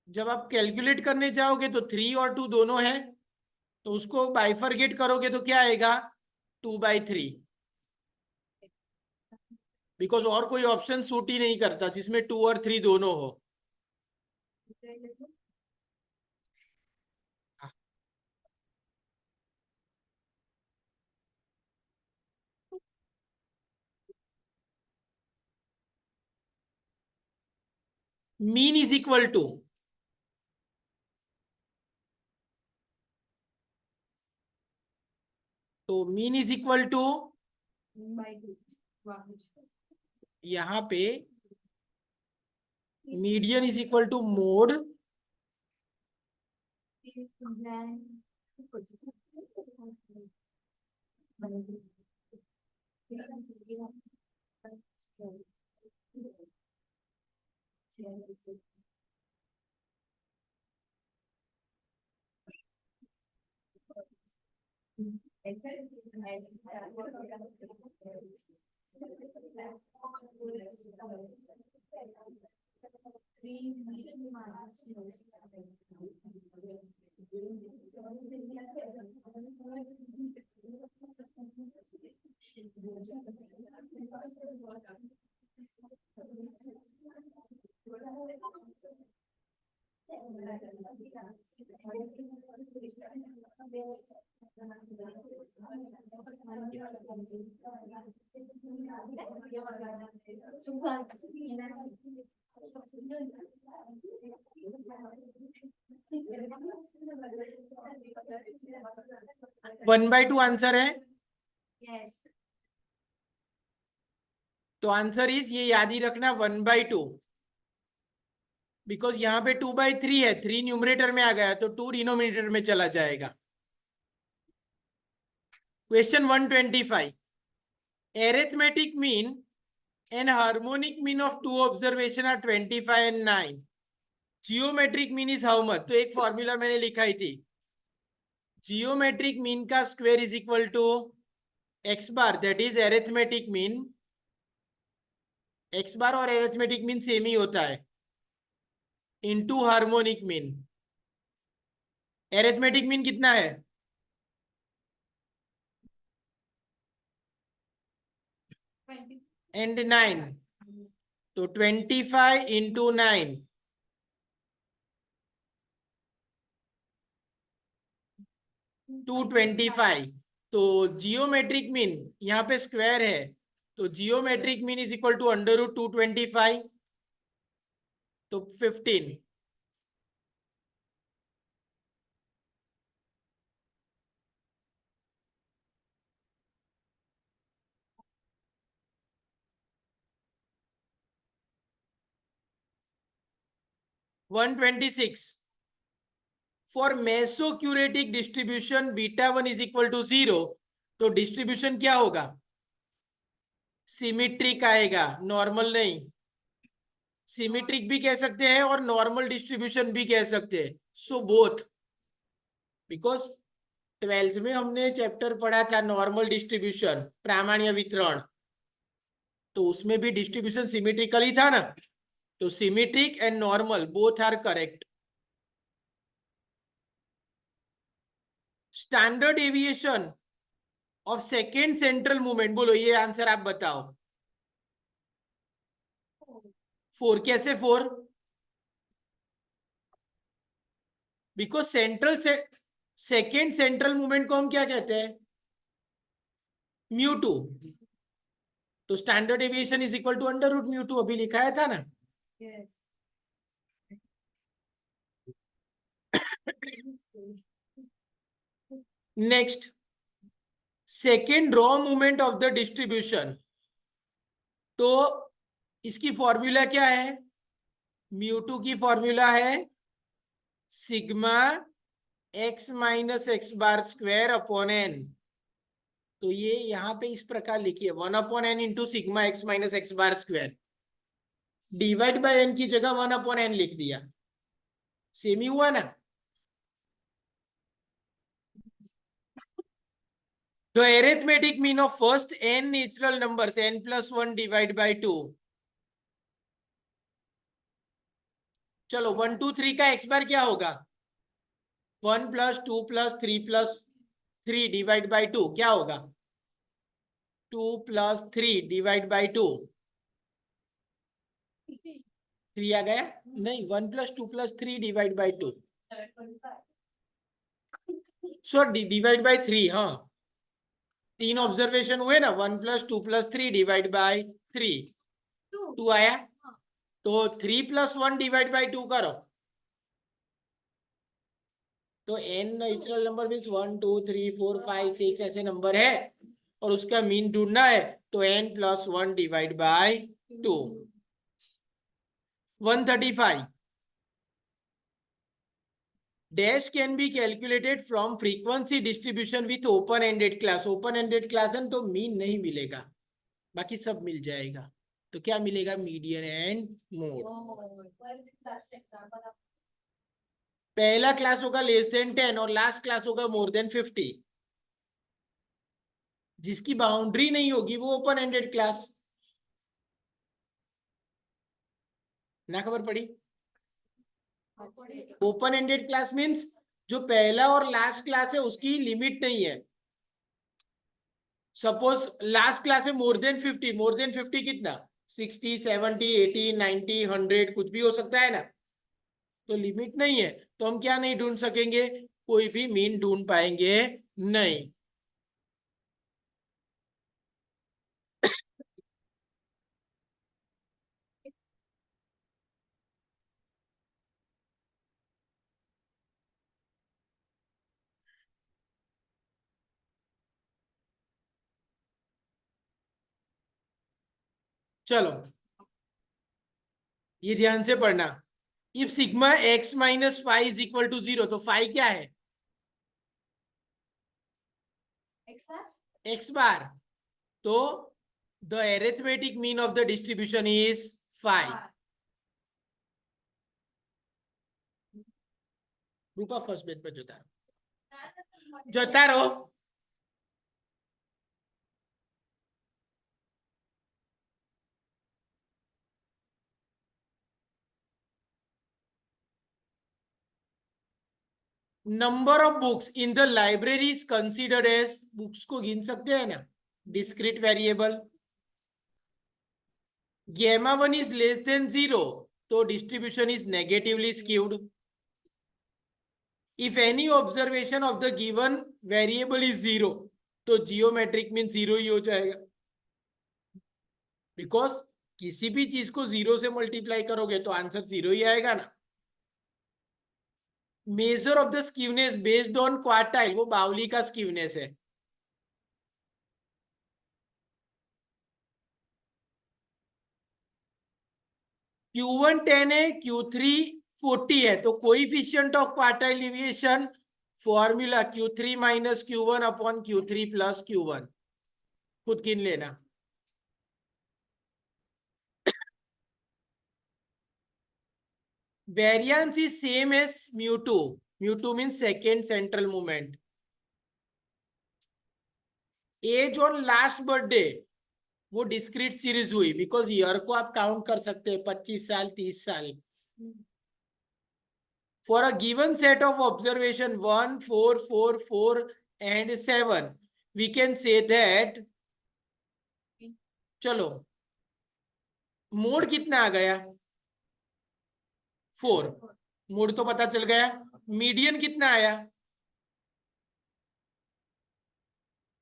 जब आप कैलकुलेट करने जाओगे तो 3 और 2 दोनों है, तो उसको बाइफरगेट करोगे तो क्या आएगा? 2/3। बिकॉज और कोई ऑप्शन सूट ही नहीं करता जिसमें 2 और 3 दोनों हो। मीन इज इक्वल टू, तो mean is equal to By 2. Wow. यहाँ पे median is equal to mode one by two answer है, Yes. तो आंसर इज ये याद ही रखना 1/2, बिकॉज यहाँ पे 2/3 है, 3 न्यूमरेटर में आ गया तो 2 डिनोमिनेटर में चला जाएगा। Question 125, arithmetic mean and harmonic mean of two observation are 25 and 9. Geometric mean is how much, तो एक फॉर्मूला मैंने लिखाई थी, जियोमेट्रिक मीन का square is equal to x bar, that is arithmetic mean. X bar और arithmetic mean same ही होता है, into harmonic mean. Arithmetic mean कितना है? 20. एंड 9, तो 25 इंटू 9, 225। तो जियोमेट्रिक मीन यहाँ पे स्क्वायर है, तो geometric mean is equal to under root 225, तो 15। One 26, for mesokurtic distribution beta 1 is equal to 0, तो डिस्ट्रीब्यूशन क्या होगा? सिमेट्रिक आएगा, नॉर्मल नहीं। सिमेट्रिक भी कह सकते हैं और नॉर्मल डिस्ट्रीब्यूशन भी कह सकते हैं, सो बोथ। बिकॉज 12th में हमने चैप्टर पढ़ा था नॉर्मल डिस्ट्रीब्यूशन, प्रामाण्य वितरण, तो उसमें भी डिस्ट्रीब्यूशन सिमेट्रिकल ही था ना, तो symmetric and normal both are correct. Standard deviation of second central movement, बोलो ये आंसर आप बताओ। 4, कैसे 4? बिकॉज सेंट्रल से सेकेंड सेंट्रल मूवमेंट को हम क्या कहते हैं? μ2, तो standard deviation is equal to under root μ2, अभी लिखाया था ना। Yes. Next, second raw movement of the distribution, तो इसकी फॉर्मूला क्या है? μ2 की फॉर्मूला है sigma x minus x bar square upon n। तो ये यहाँ पे इस प्रकार लिखिए 1/n into sigma x minus x bar square, divide by n की जगह 1/n लिख दिया, सेम ही हुआ ना। The arithmetic mean of first n natural numbers n plus 1 divide by 2, चलो 1 2 3 का x बार क्या होगा? 1 plus 2 plus 3 plus 3 divide by 2 क्या होगा? 2 प्लस 3 डिवाइड बाई 2, 3 आ गया? नहीं, 1 plus 2 plus 3 divide by 2, so divide by 3। हाँ, 3 ऑब्जर्वेशन हुए ना, 1 प्लस 2 प्लस 3 डिवाइड बाई 3, 2 आया। तो 3 प्लस 1 डिवाइड बाई 2 करो, तो n नेचुरल नंबर मीन्स 1 2 3 4 5 6 ऐसे नंबर है, और उसका मीन ढूंढना है, तो n plus 1 divide by 2। 135, dash can be calculated from frequency distribution with open ended class. Open ended class है तो मीन नहीं मिलेगा, बाकी सब मिल जाएगा। तो क्या मिलेगा? Median and mode. पहला क्लास होगा लेस देन 10 और लास्ट क्लास होगा मोर देन 50। जिसकी बाउंड्री नहीं होगी वो ओपन एंडेड क्लास। ना खबर पड़ी? ओपन एंडेड क्लास मीन्स जो पहला और लास्ट क्लास है उसकी लिमिट नहीं है, सपोज लास्ट क्लास है मोर देन 50 कितना 60 70 80 90 100 कुछ भी हो सकता है ना, तो लिमिट नहीं है, तो हम क्या नहीं ढूंढ सकेंगे, कोई भी मीन ढूंढ पाएंगे नहीं। चलो ये ध्यान से पढ़ना, if sigma x minus five is equal to 0, तो फाइव क्या है, X बार x बार, तो the arithmetic mean of the distribution is 5। Rupa first bench पर जोता रहो। Number of books in the library is considered as, books को गिन सकते हैं ना, discrete variable. gamma 1 is less than 0, तो distribution is negatively skewed. If any observation of the given variable is 0, तो जियोमेट्रिक मीन 0 ही हो जाएगा, बिकॉज किसी भी चीज को 0 से मल्टीप्लाई करोगे तो आंसर 0 ही आएगा ना। Measure of the skewness based on quartile, वो बाउली का स्क्यूनेस है। Q1 10 है, Q3 40 है, तो coefficient of quartile deviation formula Q3 minus Q1 upon Q3 plus Q1, खुद गिन लेना। Variance is same as mu2. mu2 means second central movement. Age on last birthday वो डिस्क्रीट सीरीज हुई, because year को आप count कर सकते हैं 25 साल 30 साल। For a given set of observation 1 4 4 4 and 7 we can say that, चलो मोड कितना आ गया 4, मोड तो पता चल गया। मीडियन कितना आया,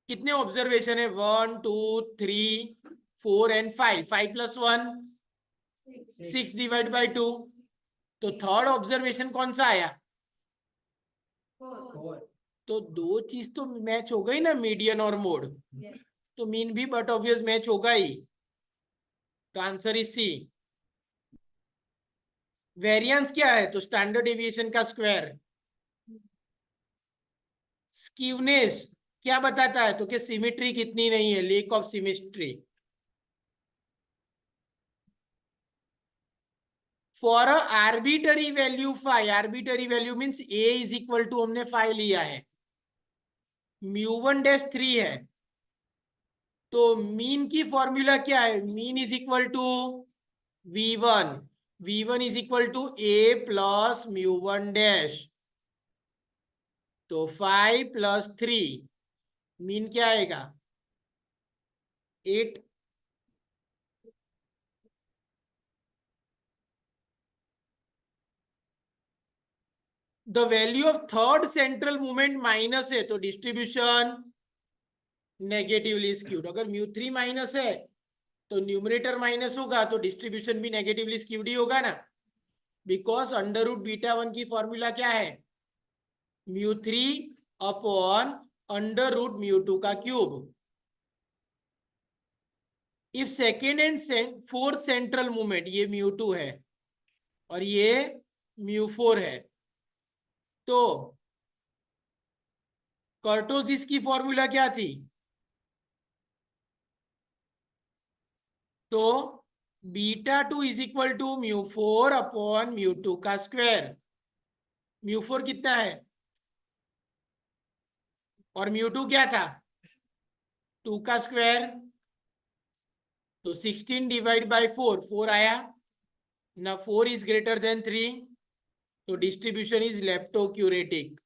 कितने ऑब्जर्वेशन है 1 2 3 4 एंड 5, 5 प्लस 1 6 डिवाइड बाय 2, तो थर्ड ऑब्जर्वेशन कौन सा आया, 4 तो दो चीज तो मैच हो गई ना, मीडियन और मोड, yes तो मीन भी बट ऑब्वियस मैच होगा ही, तो आंसर इज सी। वेरिएंस क्या है, तो स्टैंडर्ड डेविएशन का स्क्वायर। स्क्यूनेस क्या बताता है, तो कि सिमेट्री कितनी नहीं है, lack of symmetry. For a arbitrary value 5, arbitrary value means a is equal to हमने 5 लिया है, μ1 3 है, तो मीन की फॉर्मूला क्या है, mean is equal to v1, v1 is equal to a plus μ1 dash, तो 5 प्लस 3 मीन क्या आएगा 8। The value of third central movement minus है, तो डिस्ट्रीब्यूशन नेगेटिवली स्क्यूड। अगर μ3 माइनस है तो न्यूमरेटर माइनस होगा, तो डिस्ट्रीब्यूशन भी नेगेटिवली स्क्यूड ही होगा ना, बिकॉज अंडर रूट बीटा 1 की फॉर्मूला क्या है μ3 अपॉन अंडर रूट μ2 का cube. If second and fourth central movement, ये μ2 है और ये μ4 है, तो कर्टोसिस की फॉर्मूला क्या थी, तो β2 इज इक्वल टू μ4 अपॉन μ2 का स्क्वायर। μ4 कितना है और μ2 क्या था 2 का स्क्वायर, तो 16 डिवाइड बाय 4, 4 आया ना, 4 इज ग्रेटर देन 3, तो डिस्ट्रीब्यूशन इज लेप्टोक्यूरेटिक।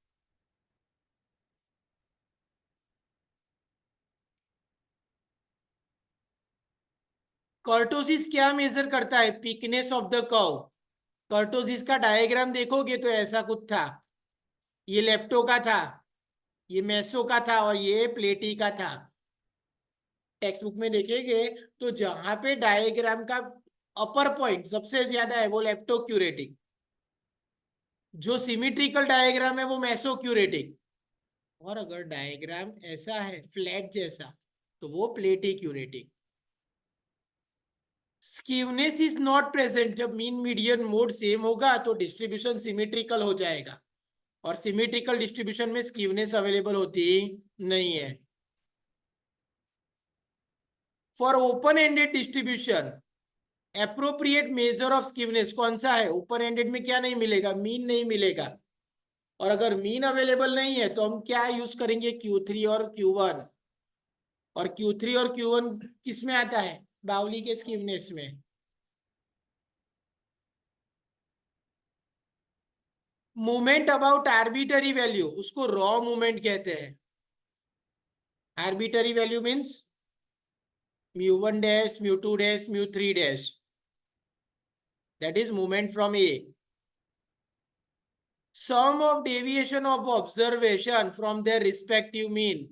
कर्टोसिस क्या मेजर करता है? Thickness of the curve. Kurtosis का डायग्राम देखोगे तो ऐसा कुछ था, ये लेप्टो का था, ये मेसो का था और ये प्लेटी का था। टेक्स्ट बुक में देखेंगे तो जहां पे डायग्राम का अपर पॉइंट सबसे ज्यादा है वो लेप्टोक्यूरेटिक, जो सिमिट्रिकल डायग्राम है वो मेसोक्यूरेटिक, और अगर डायग्राम ऐसा है फ्लैट जैसा तो वो प्लेटिक्यूरेटिक। स्कीवनेस इज नॉट प्रेजेंट। जब मीन मीडियन मोड सेम होगा तो डिस्ट्रीब्यूशन सिमेट्रिकल हो जाएगा, और सिमेट्रिकल डिस्ट्रीब्यूशन में स्कीवनेस अवेलेबल होती नहीं है। For open ended distribution appropriate measure of skewness कौन सा है? ओपन एंडेड में क्या नहीं मिलेगा? मीन नहीं मिलेगा। और अगर मीन अवेलेबल नहीं है तो हम क्या यूज करेंगे? Q3 और Q1। और Q3 और Q1 किस में आता है? बाउली के स्कीवनेस में। मूवमेंट अबाउट आर्बिटरी वैल्यू उसको रॉ मूवमेंट कहते हैं। Arbitrary value means μ1 dash, μ2 dash, μ3 dash, that is movement from A. Sum of deviation of observation from their respective mean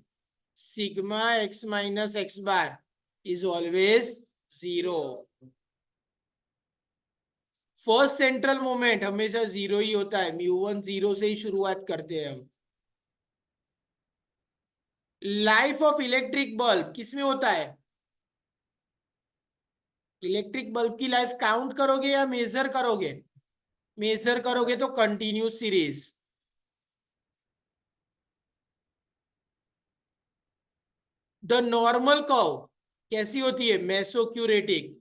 sigma x minus x bar is always 0. First central moment हमेशा 0 ही होता है, μ1 0 से ही शुरुआत करते हैं हम। लाइफ ऑफ इलेक्ट्रिक बल्ब किस में होता है? इलेक्ट्रिक बल्ब की लाइफ काउंट करोगे या मेजर करोगे? मेजर करोगे तो continuous series. The normal curve कैसी होती है? Mesokurtic.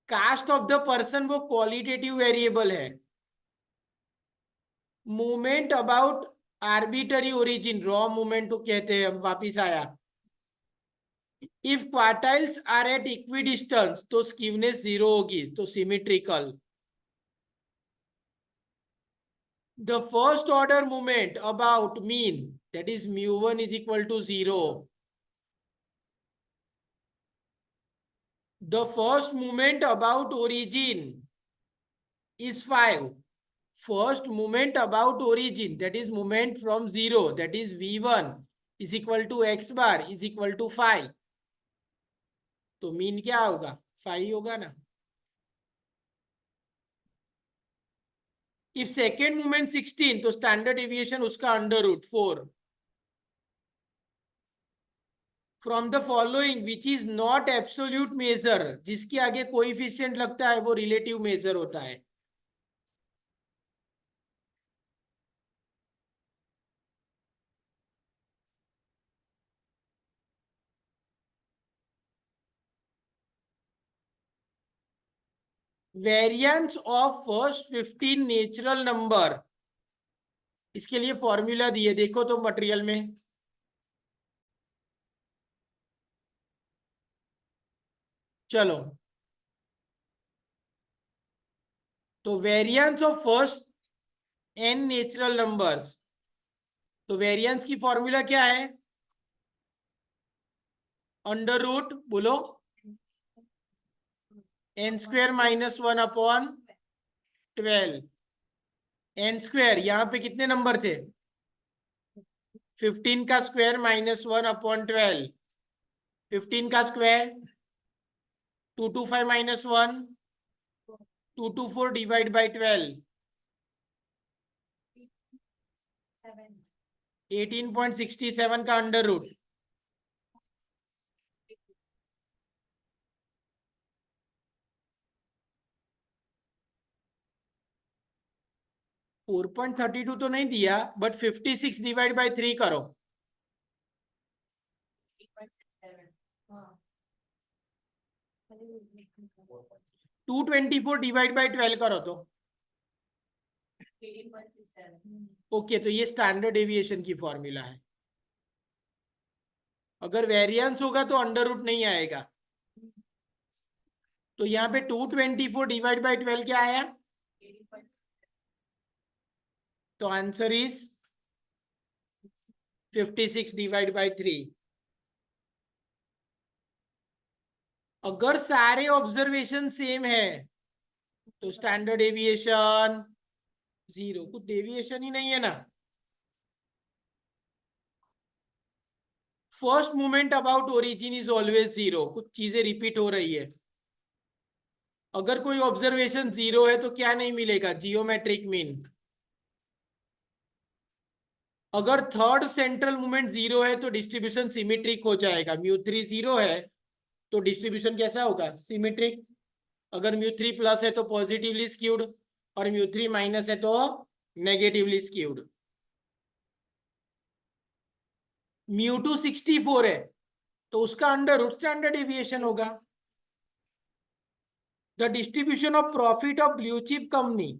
Caste of the person वो क्वालिटेटिव वेरिएबल है। Movement about arbitrary origin raw movement को कहते हैं। हम वापिस आया, if quartiles are at equidistance तो स्कीवनेस 0 होगी, तो symmetrical. The first order movement about mean that is μ1 is equal to 0. The first movement about origin is 5. First movement about origin, that is movement from 0, that is v1 is equal to x bar is equal to 5. तो mean क्या होगा? 5 होगा ना। If second movement 16 तो standard deviation उसका under root 4। From the following which is not absolute measure, जिसके आगे coefficient लगता है वो रिलेटिव मेजर होता है। Variance of first 15 natural number, इसके लिए फॉर्मूला दिए देखो तो मटेरियल में। चलो, तो variance of first n natural numbers, तो वेरिएंस की फॉर्मूला क्या है? अंडर रूट बोलो n square minus 1 upon 12। n square यहाँ पे कितने नंबर थे? 15 का स्क्वायर माइनस 1 अपॉन 12। 15 का स्क्वायर 225 माइनस 1 224 डिवाइड बाई 12 18.67 का अंडर रूट। फोर 4.32 तो नहीं दिया, बट 56 डिवाइड बाई 3 करो। 224 डिवाइड बाई 12 करो तो ओके। तो ये स्टैंडर्ड डेविएशन की फॉर्मूला है। अगर वेरिएंस होगा तो अंडर रूट नहीं आएगा। तो यहाँ पे 224 डिवाइड बाई 12 क्या आया? तो आंसर इज 56 डिवाइड बाई 3। अगर सारे ऑब्जर्वेशन सेम है तो स्टैंडर्ड डेविएशन 0, कुछ डेविएशन ही नहीं है ना। First movement about origin is always 0, कुछ चीजें रिपीट हो रही है। अगर कोई ऑब्जर्वेशन 0 है तो क्या नहीं मिलेगा, जियोमेट्रिक मीन। अगर थर्ड सेंट्रल मूवमेंट 0 है तो डिस्ट्रीब्यूशन सिमेट्रिक हो जाएगा। μ3 0 है तो डिस्ट्रीब्यूशन कैसा होगा, सिमेट्रिक। अगर μ3 प्लस है तो पॉजिटिवली स्क्यूड, और μ3 माइनस है तो नेगेटिवली स्क्यूड। μ2 64 है तो उसका अंडर रूट स्टैंडर्ड डेविएशन होगा। The distribution of profit of blue chip company,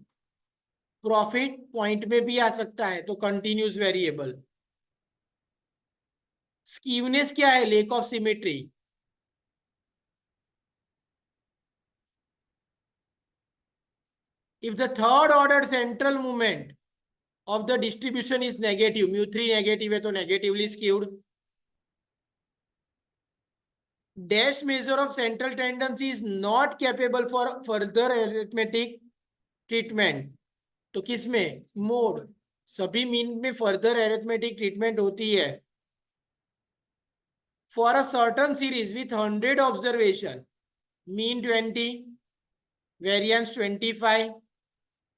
profit point में भी आ सकता है तो कंटिन्यूस वेरिएबल। स्कीवनेस क्या है, lack of symmetry. If the third order central movement of the distribution is negative, μ3 negative है तो negatively skewed. Dash measure of central tendency is not capable for further arithmetic treatment, तो किसमें, mode. सभी mean में further arithmetic treatment होती है। For a certain series with 100 observation, mean 20, variance 25,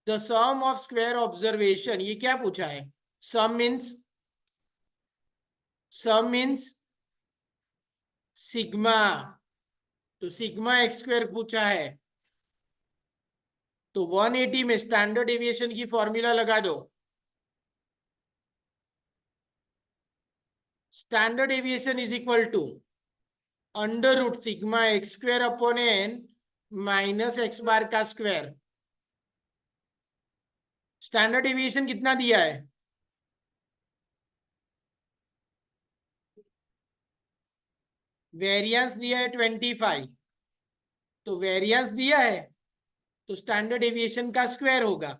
the sum of square observation, ये क्या पूछा है, सम मीन्स सिग्मा, तो सिग्मा एक्स स्क्वायर पूछा है। तो 180 में स्टैंडर्ड डेविएशन की फॉर्मूला लगा दो। Standard deviation is equal to under root sigma x square upon n minus x bar का स्क्वायर। स्टैंडर्ड डेविएशन कितना दिया है, वेरिएंस दिया है 25, तो वेरिएंस दिया है तो स्टैंडर्ड डेविएशन का स्क्वायर होगा।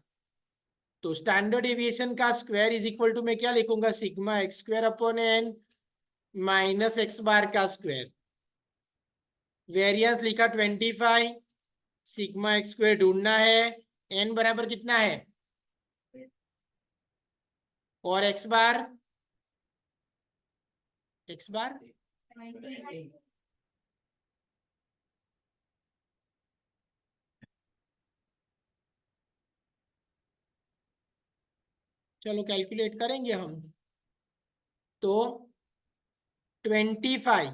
तो स्टैंडर्ड डेविएशन का स्क्वायर इज इक्वल टू, मैं क्या लिखूंगा, sigma x square upon n minus x bar का स्क्वायर। वेरिएंस लिखा 25, सिग्मा एक्स स्क्वायर ढूंढना है, एन बराबर कितना है, और एक्स बार, एक्स बार 20. चलो कैलकुलेट करेंगे हम। तो 25,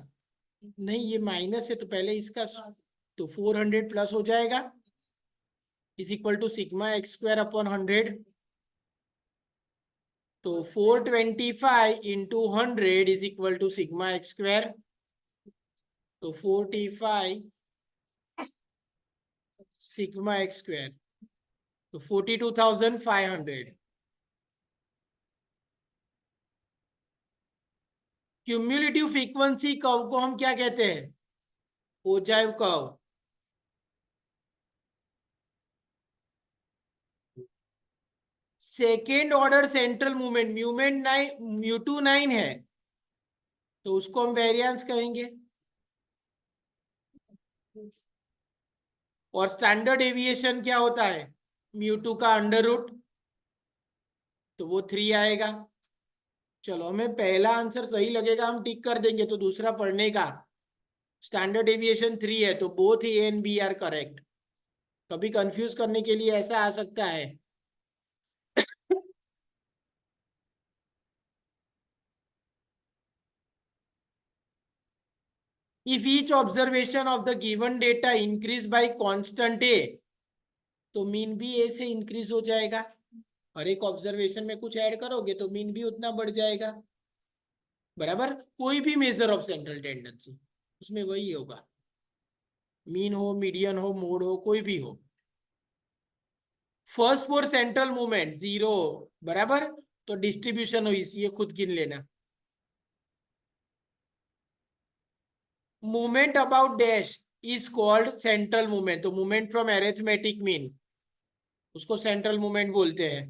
नहीं ये माइनस है तो पहले इसका, तो 400 प्लस हो जाएगा, is equal to sigma x square upon 100। तो 425 into 100 is equal to sigma x square, तो 45 सिग्मा एक्स स्क्वायर, तो 42,500। क्यूम्युलेटिव फ्रीक्वेंसी कर्व को हम क्या कहते हैं, ogive curve. Second order central movement, movement 9, μ2 9 है तो उसको हम वेरिएंस कहेंगे। और स्टैंडर्ड डेविएशन क्या होता है, μ2 का अंडर रूट, तो वो 3 आएगा। चलो हमें पहला आंसर सही लगेगा हम टिक कर देंगे, तो दूसरा पढ़ने का, स्टैंडर्ड डेविएशन 3 है तो both A and B are correct. कभी कंफ्यूज करने के लिए ऐसा आ सकता है। If each observation of the given data increase by constant a, तो मीन भी ए से इंक्रीज हो जाएगा। हर एक ऑब्जर्वेशन में कुछ ऐड करोगे तो मीन भी उतना बढ़ जाएगा, बराबर। कोई भी मेजर ऑफ सेंट्रल टेंडेंसी उसमें वही होगा, मीन हो, मीडियन हो, मोड हो, कोई भी हो। फर्स्ट फोर सेंट्रल मूवमेंट 0, बराबर, तो डिस्ट्रीब्यूशन हुई, ये खुद गिन लेना। Movement about dash is called central movement, तो मूवमेंट फ्रॉम अरिथमेटिक मीन उसको सेंट्रल मूवमेंट बोलते हैं।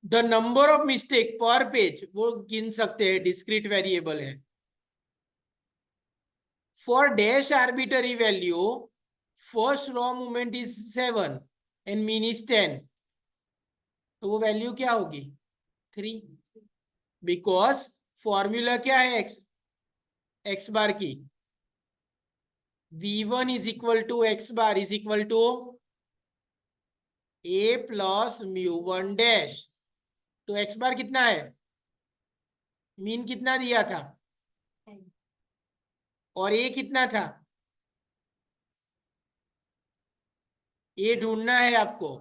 द नंबर ऑफ मिस्टेक पर पेज, वो गिन सकते हैं, डिस्क्रीट वेरिएबल है। For dash arbitrary value, first raw movement is 7 and mean is 10. तो वो वैल्यू क्या होगी 3, बिकॉज फॉर्मूला क्या है एक्स बार की v1 is equal to x bar is equal to a plus mu one dash. तो x bar कितना है मीन कितना दिया था और a कितना था a ढूंढना है आपको।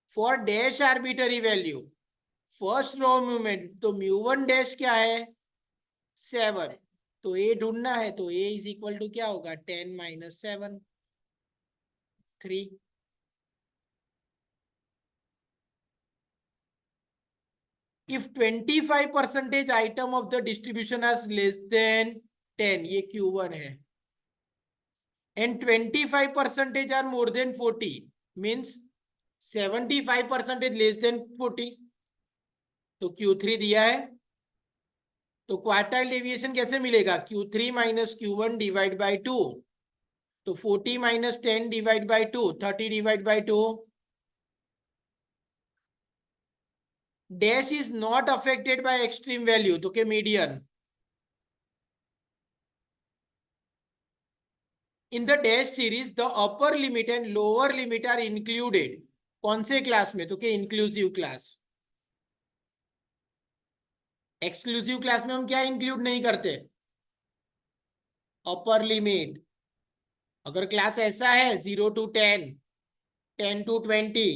For dash arbitrary value first raw movement तो म्यू वन डैश क्या है 7, तो a ढूंढना है तो a इज इक्वल टू क्या होगा 10 minus 7 3। If 25% item of the distribution is less than 10, ये Q1 है, and 25% are more than 40, means 75% less than 40, तो Q3 दिया है। तो क्वार्टाइल डेविएशन कैसे मिलेगा Q3 minus Q1 divide by 2, तो 40 minus 10 divide by 2 30 divide by 2। Dash is not affected by extreme value, तो के median. In the dash series the upper limit and lower limit are included, कौन से class में तो के inclusive class. Exclusive class में हम क्या इंक्लूड नहीं करते अपर लिमिट। अगर क्लास ऐसा है 0 to 10, 10 to 20,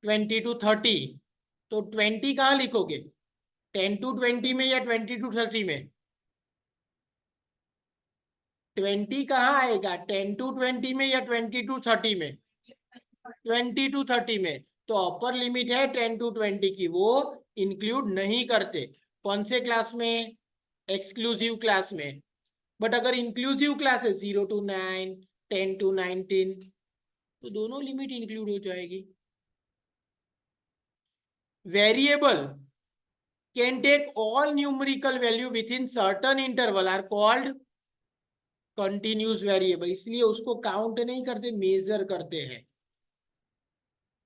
20 to 30, तो 20 कहाँ लिखोगे 10 to 20 में या 20 to 30 में। 20 कहाँ आएगा 10 to 20 में या 20 to 30 में 20 to 30 में। तो अपर लिमिट है 10 to 20 की, वो इंक्लूड नहीं करते कौन से क्लास में एक्सक्लूसिव क्लास में। बट अगर इंक्लूसिव क्लास है 0 to 9, 10 to 19, तो दोनों लिमिट इंक्लूड हो जाएगी। Variable can take all numerical value within certain interval are called continuous variable, इसलिए उसको काउंट नहीं करते मेजर करते हैं।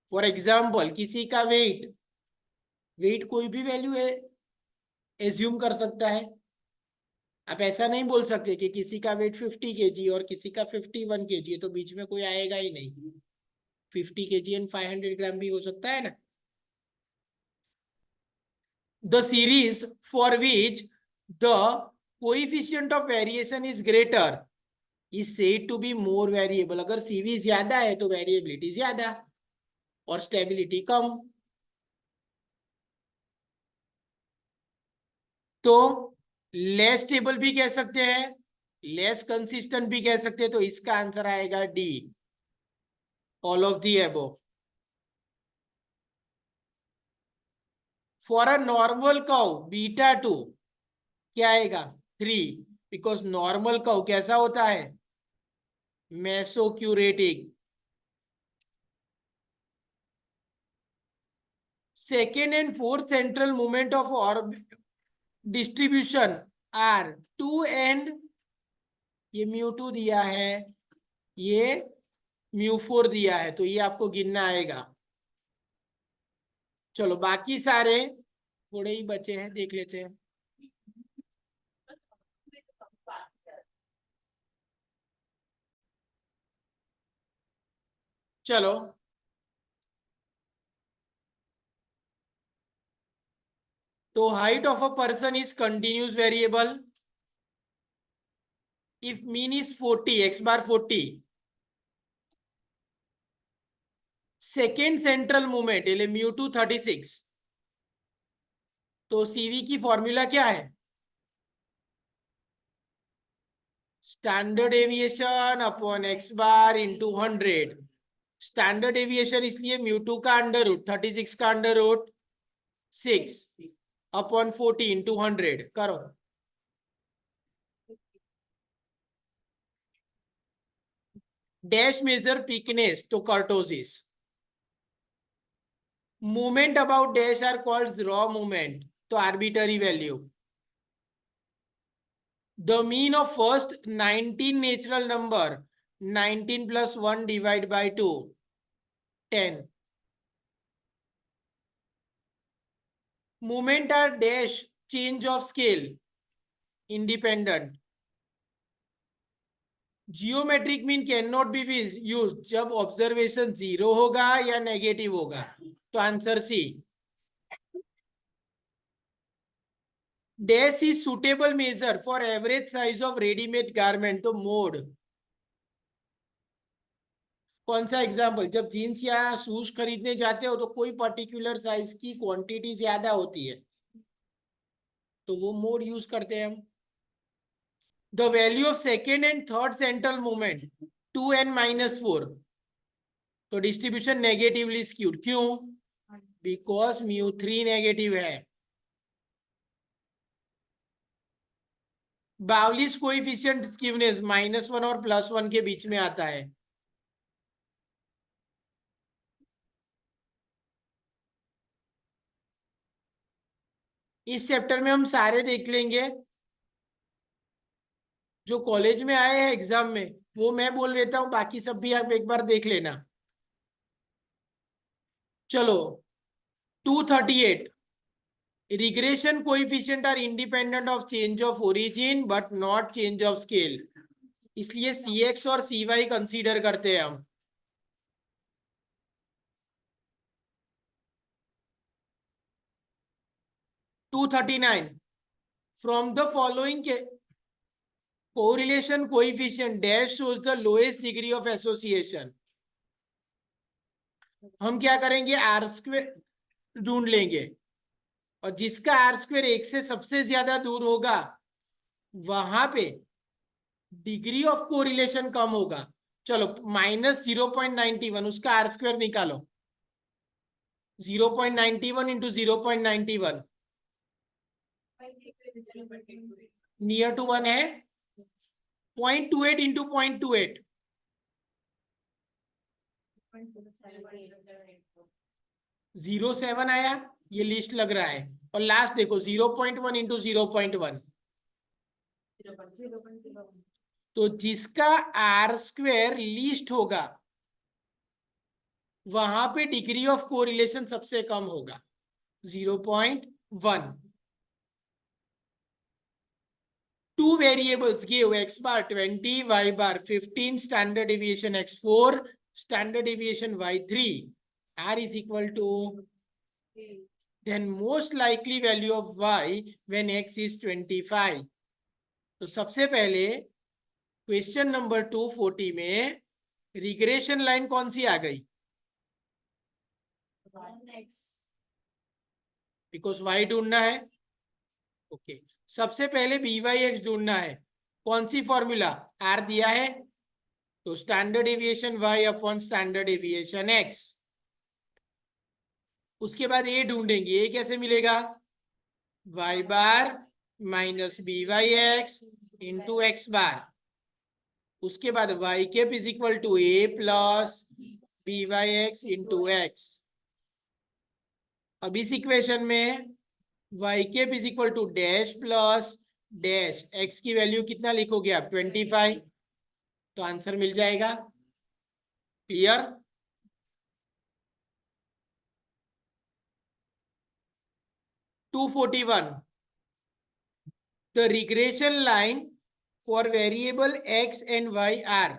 फॉर एग्जाम्पल किसी का वेट, वेट कोई भी वैल्यू है एज्यूम कर सकता है। आप ऐसा नहीं बोल सकते कि किसी का वेट 50 kg और किसी का 51 kg है तो बीच में कोई आएगा ही नहीं। 50 kg एंड 500 ग्राम भी हो सकता है ना। The series for which the coefficient of variation is greater is said to be more variable। अगर सीवी ज्यादा है तो वेरिएबिलिटी ज्यादा और स्टेबिलिटी कम। तो लेस स्टेबल भी कह सकते हैं, लेस कंसिस्टेंट भी कह सकते हैं, तो इसका आंसर आएगा D, all of the above. For a normal curve beta 2 क्या आएगा 3, बिकॉज नॉर्मल कर्व कैसा होता है mesokurtic. Second and fourth central moment of orbit distribution are 2 and, ये μ2 दिया है, ये μ4 दिया है, तो ये आपको गिनना आएगा। चलो बाकी सारे थोड़े ही बचे हैं, देख लेते हैं। चलो तो height of a person is continuous variable if mean is 40 x bar 40। Second central movement એટલે μ2 36, तो सीवी की फॉर्मूला क्या है standard aviation upon x bar into 100। Standard aviation इसलिए μ2 का अंडर रूट 36 का अंडर रूट 6 अपॉन 40 इंटू 100 करो। Dash measure peakness तो kurtosis. Movement about dash are called raw movement, तो arbitrary value. The mean of first 19 natural number, 19 plus 1 divide by 2, 10. Movement are dash, change of scale, independent. Geometric mean cannot be used जब observation 0 होगा या negative होगा. तो answer C. Dash is suitable measure for average size of ready-made garment. तो mode कौन सा example, जब jeans या शूज खरीदने जाते हो तो कोई पर्टिकुलर साइज की क्वांटिटी ज्यादा होती है तो वो मोड यूज करते हैं हम. The value of second and third central movement 2n-4. तो डिस्ट्रीब्यूशन नेगेटिवली स्क्यूड. क्यों? बिकॉज μ3 नेगेटिव है. बाउलिस कोएफिशिएंट स्क्यूनेस -1 और +1 के बीच में आता है. इस चैप्टर में हम सारे देख लेंगे जो कॉलेज में आए हैं एग्जाम में, वो मैं बोल देता हूं, बाकी सब भी आप एक बार देख लेना. चलो 238. Regression coefficient are independent of change of origin but not change of scale. इसलिए Cx और Cy कंसीडर करते हैं हम. Two 39. From the following correlation coefficient dash shows the lowest degree of association. हम क्या करेंगे, आर स्क्वेयर ढूंढ लेंगे और जिसका आर स्क्वेयर 1 से सबसे ज्यादा दूर होगा वहां पे डिग्री ऑफ कोरिलेशन कम होगा. चलो -0.91, उसका आर स्क्वेयर निकालो. 0.91 इंटू 0.91 नियर टू 1 है. 0.28 इंटू 0.28 0.7 आया. ये लिस्ट लग रहा है. और लास्ट देखो 0.1 इंटू 0.1. तो जिसका आर स्क्वेयर लीस्ट होगा वहां पे डिग्री ऑफ कोरिलेशन सबसे कम होगा 0.1. Two variables give x bar 20, y bar 15, standard deviation x4, standard deviation y3. R is equal to, then most likely value of y when x is 25. तो सबसे पहले question number 240 में regression line कौन सी आ गई? Because y ढूंढना है. Okay सबसे पहले BY/X ढूंढना है. कौन सी फॉर्मूला? R दिया है तो standard deviation y upon standard deviation x. उसके बाद A ढूंढेंगे. A कैसे मिलेगा? y bar minus BY/X into x bar. उसके बाद y cap is equal to A plus BY/X into x. अब इस इक्वेशन में y cap is equal to dash plus dash. x की वैल्यू कितना लिखोगे आप? 25. तो आंसर मिल जाएगा. Clear? Two 41. The regression line for variable x and y are,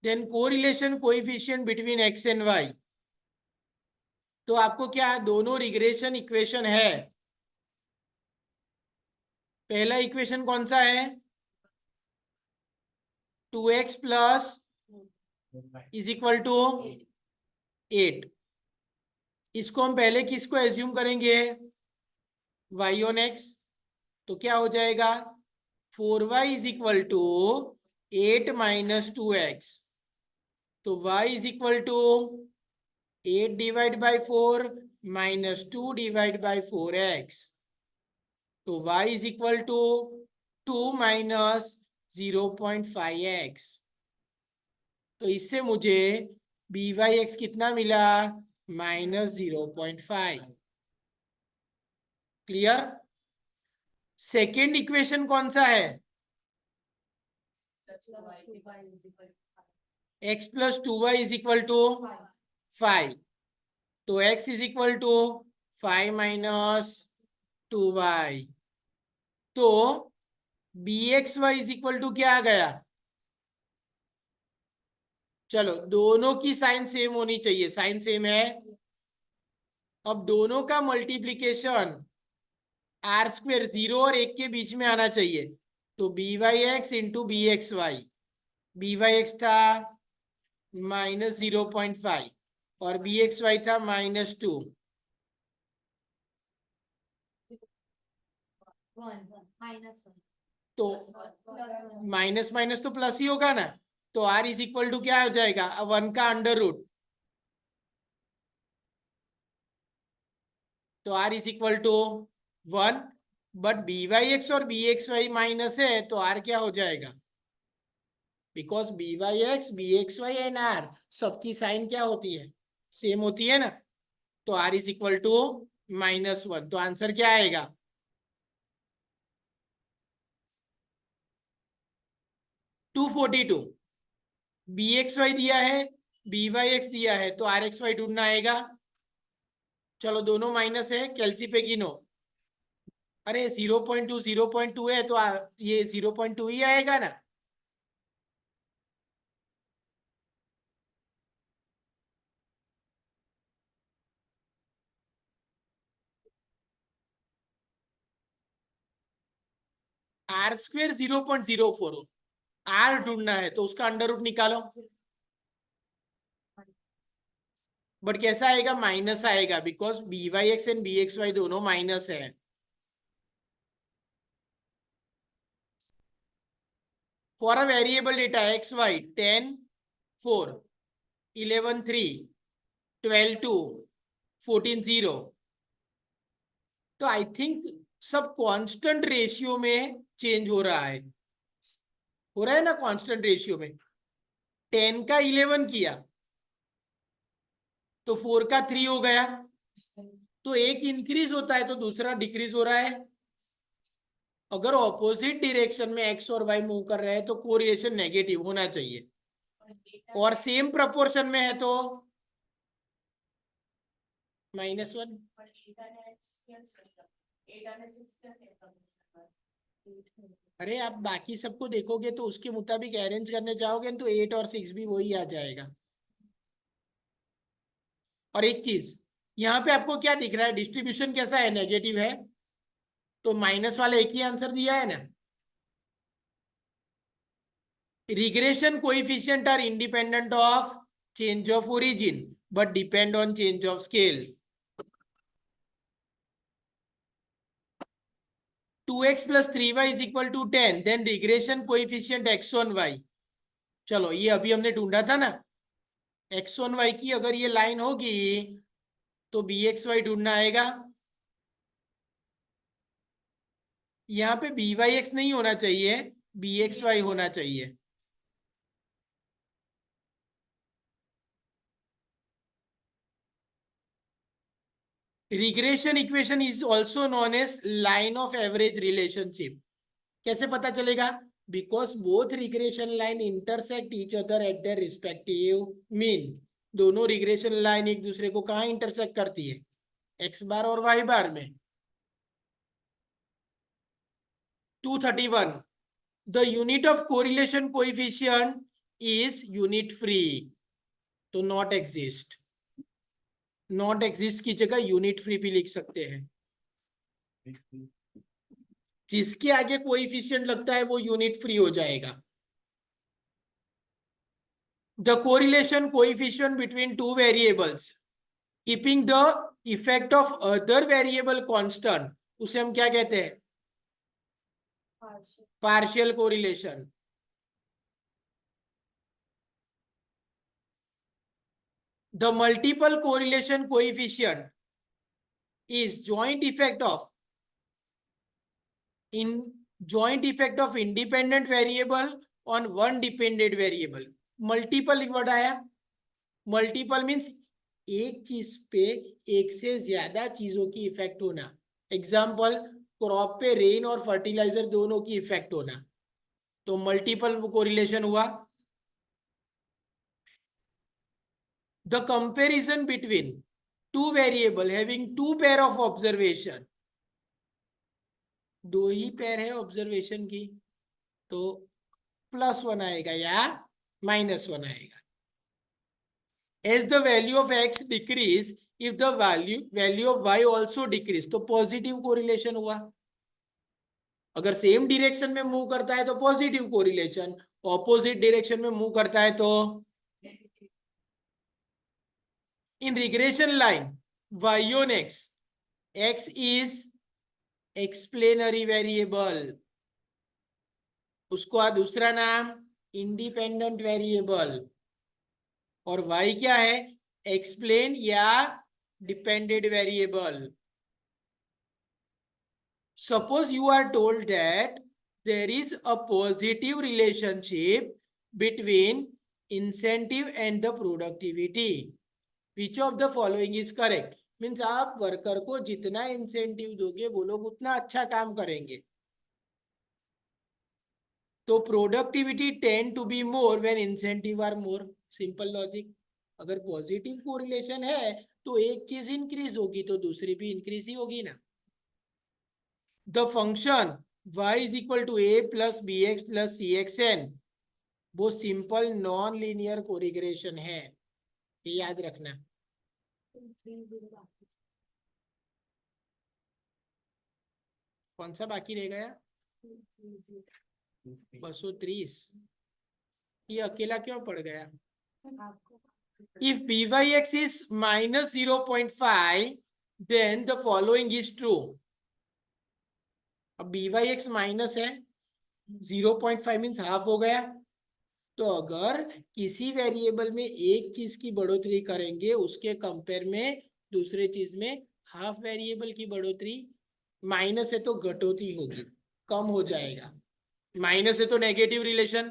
then correlation coefficient between x and y. तो आपको क्या है, दोनों रिग्रेशन इक्वेशन है. पहला इक्वेशन कौन सा है? 2x plus is equal to 8. इसको हम पहले किसको एज्यूम करेंगे? y on x. तो क्या हो जाएगा? 4y is equal to 8 minus 2x. तो y is equal to 8 divide by 4 minus 2 divide by 4x. तो y इज इक्वल टू 2 माइनस 0.5x. तो इससे मुझे BY/X कितना मिला? -0.5. क्लियर? सेकेंड इक्वेशन कौन सा है? x plus 2y is equal to 5. तो x is equal to 5 minus 2y. तो bxy इज इक्वल टू क्या आ गया? चलो दोनों की साइन सेम होनी चाहिए. साइन सेम है. अब दोनों का मल्टीप्लीकेशन आर स्क्वेयर 0 और 1 के बीच में आना चाहिए. तो B Y X into B X Y. B Y X था -0.5 और बी एक्स वाई था -2. तो माइनस माइनस तो प्लस ही होगा ना. तो आर इज इक्वल टू क्या हो जाएगा? 1 का अंडर रूट. तो R is equal to 1. But B Y X और बी एक्स वाई माइनस है तो आर क्या हो जाएगा? Because B Y X Y and R सबकी साइन क्या होती है? सेम होती है ना. तो आर इज इक्वल टू -1. तो आंसर क्या आएगा? 242. बी एक्स वाई दिया है, बी वाई एक्स दिया है, तो आर एक्स वाई ढूंढना आएगा. चलो दोनों माइनस है, कैलसी पे गिनो. अरे 0.2 है तो ये 0.2 ही आएगा ना. Are square 0.04. आर ढूंढना है तो उसका अंडर रूट निकालो. बट कैसा आएगा? माइनस आएगा because B Y X and B X Y दोनों माइनस है. For a variable data X Y 10 4 11 3 12 2 14 0. तो आई थिंक सब कांस्टेंट रेशियो में चेंज हो रहा है. हो रहा है ना कांस्टेंट रेशियो में. 10 का 11 किया तो 4 का 3 हो गया. तो एक इंक्रीज होता है तो दूसरा डिक्रीज हो रहा है. अगर ऑपोजिट डायरेक्शन में एक्स और वाई मूव कर रहे हैं तो कोरिलेशन नेगेटिव होना चाहिए. और सेम प्रपोर्शन में है तो -1. अरे आप बाकी सबको देखोगे तो उसके मुताबिक अरेंज करने चाहोगे तो 8 और 6 भी वही आ जाएगा. और एक चीज यहाँ पे आपको क्या दिख रहा है? डिस्ट्रीब्यूशन कैसा है? नेगेटिव है. तो माइनस वाले एक ही आंसर दिया है ना. Regression coefficient are independent of change of origin but depend on change of scale. 2x plus 3y is equal to 10. Then regression coefficient x on y. चलो ये अभी हमने ढूंढा था ना. x on y की अगर ये लाइन होगी तो bxy ढूंढना आएगा. यहाँ पे byx नहीं होना चाहिए, bxy होना चाहिए. Regression equation is also known as line of average relationship. कैसे पता चलेगा? Because both regression line intersect each other at their respective mean. दोनों रिग्रेशन लाइन एक दूसरे को कहाँ इंटरसेक्ट करती है? एक्स बार और वाई बार में. 231. The unit of correlation coefficient is unit free. तो नॉट एग्जिस्ट. नॉट एग्जिस्ट की जगह यूनिट फ्री भी लिख सकते हैं. जिसके आगे कोएफिशिएंट लगता है वो यूनिट फ्री हो जाएगा. The correlation coefficient between two variables keeping the effect of other variable constant उसे हम क्या कहते हैं? Partial correlation. The multiple correlation coefficient is joint effect of independent variable on one dependent variable. Multiple word आया. Multiple means एक चीज पे एक से ज्यादा चीजों की इफेक्ट होना. एग्जाम्पल क्रॉप पे रेन और फर्टिलाइजर दोनों की इफेक्ट होना, तो मल्टीपल कोरिलेशन हुआ। The comparison between two variable having two pair of observation, दो ही पेयर है ऑब्जर्वेशन की, तो +1 आएगा या -1 आएगा। As the value of x decrease, if the value of y also decrease, तो पॉजिटिव कोरिलेशन हुआ। अगर सेम डायरेक्शन में मूव करता है तो पॉजिटिव कोरिलेशन, ऑपोजिट डायरेक्शन में मूव करता है तो in regression line y on x is explanatory variable, उसको दूसरा नाम इंडिपेंडेंट वेरिएबल, और y क्या है, एक्सप्लेन या dependent variable. Suppose you are told that there is a positive relationship between incentive and the productivity. Which of the following is correct? Means आप worker को जितना इंसेंटिव दोगे वो लोग उतना अच्छा काम करेंगे, तो productivity tend to be more when incentive are more. Simple logic. अगर पॉजिटिव कोरिलेशन है तो एक चीज इंक्रीज होगी तो दूसरी भी इंक्रीज ही होगी ना। The function y is equal to a plus bx plus cxn वो सिंपल नॉन लीनियर कोरिलेशन है, ये याद रखना। कौन सा बाकी रह गया? 230। ये अकेला क्यों पड़ गया? If byx is minus 0.5 then the following is true। अब byx माइनस है, 0.5 मीन्स हाफ हो गया, तो अगर किसी वेरिएबल में एक चीज की बढ़ोतरी करेंगे उसके कंपेयर में दूसरे चीज में हाफ वेरिएबल की बढ़ोतरी, माइनस है तो घटोती होगी, कम हो जाएगा। माइनस है तो नेगेटिव रिलेशन,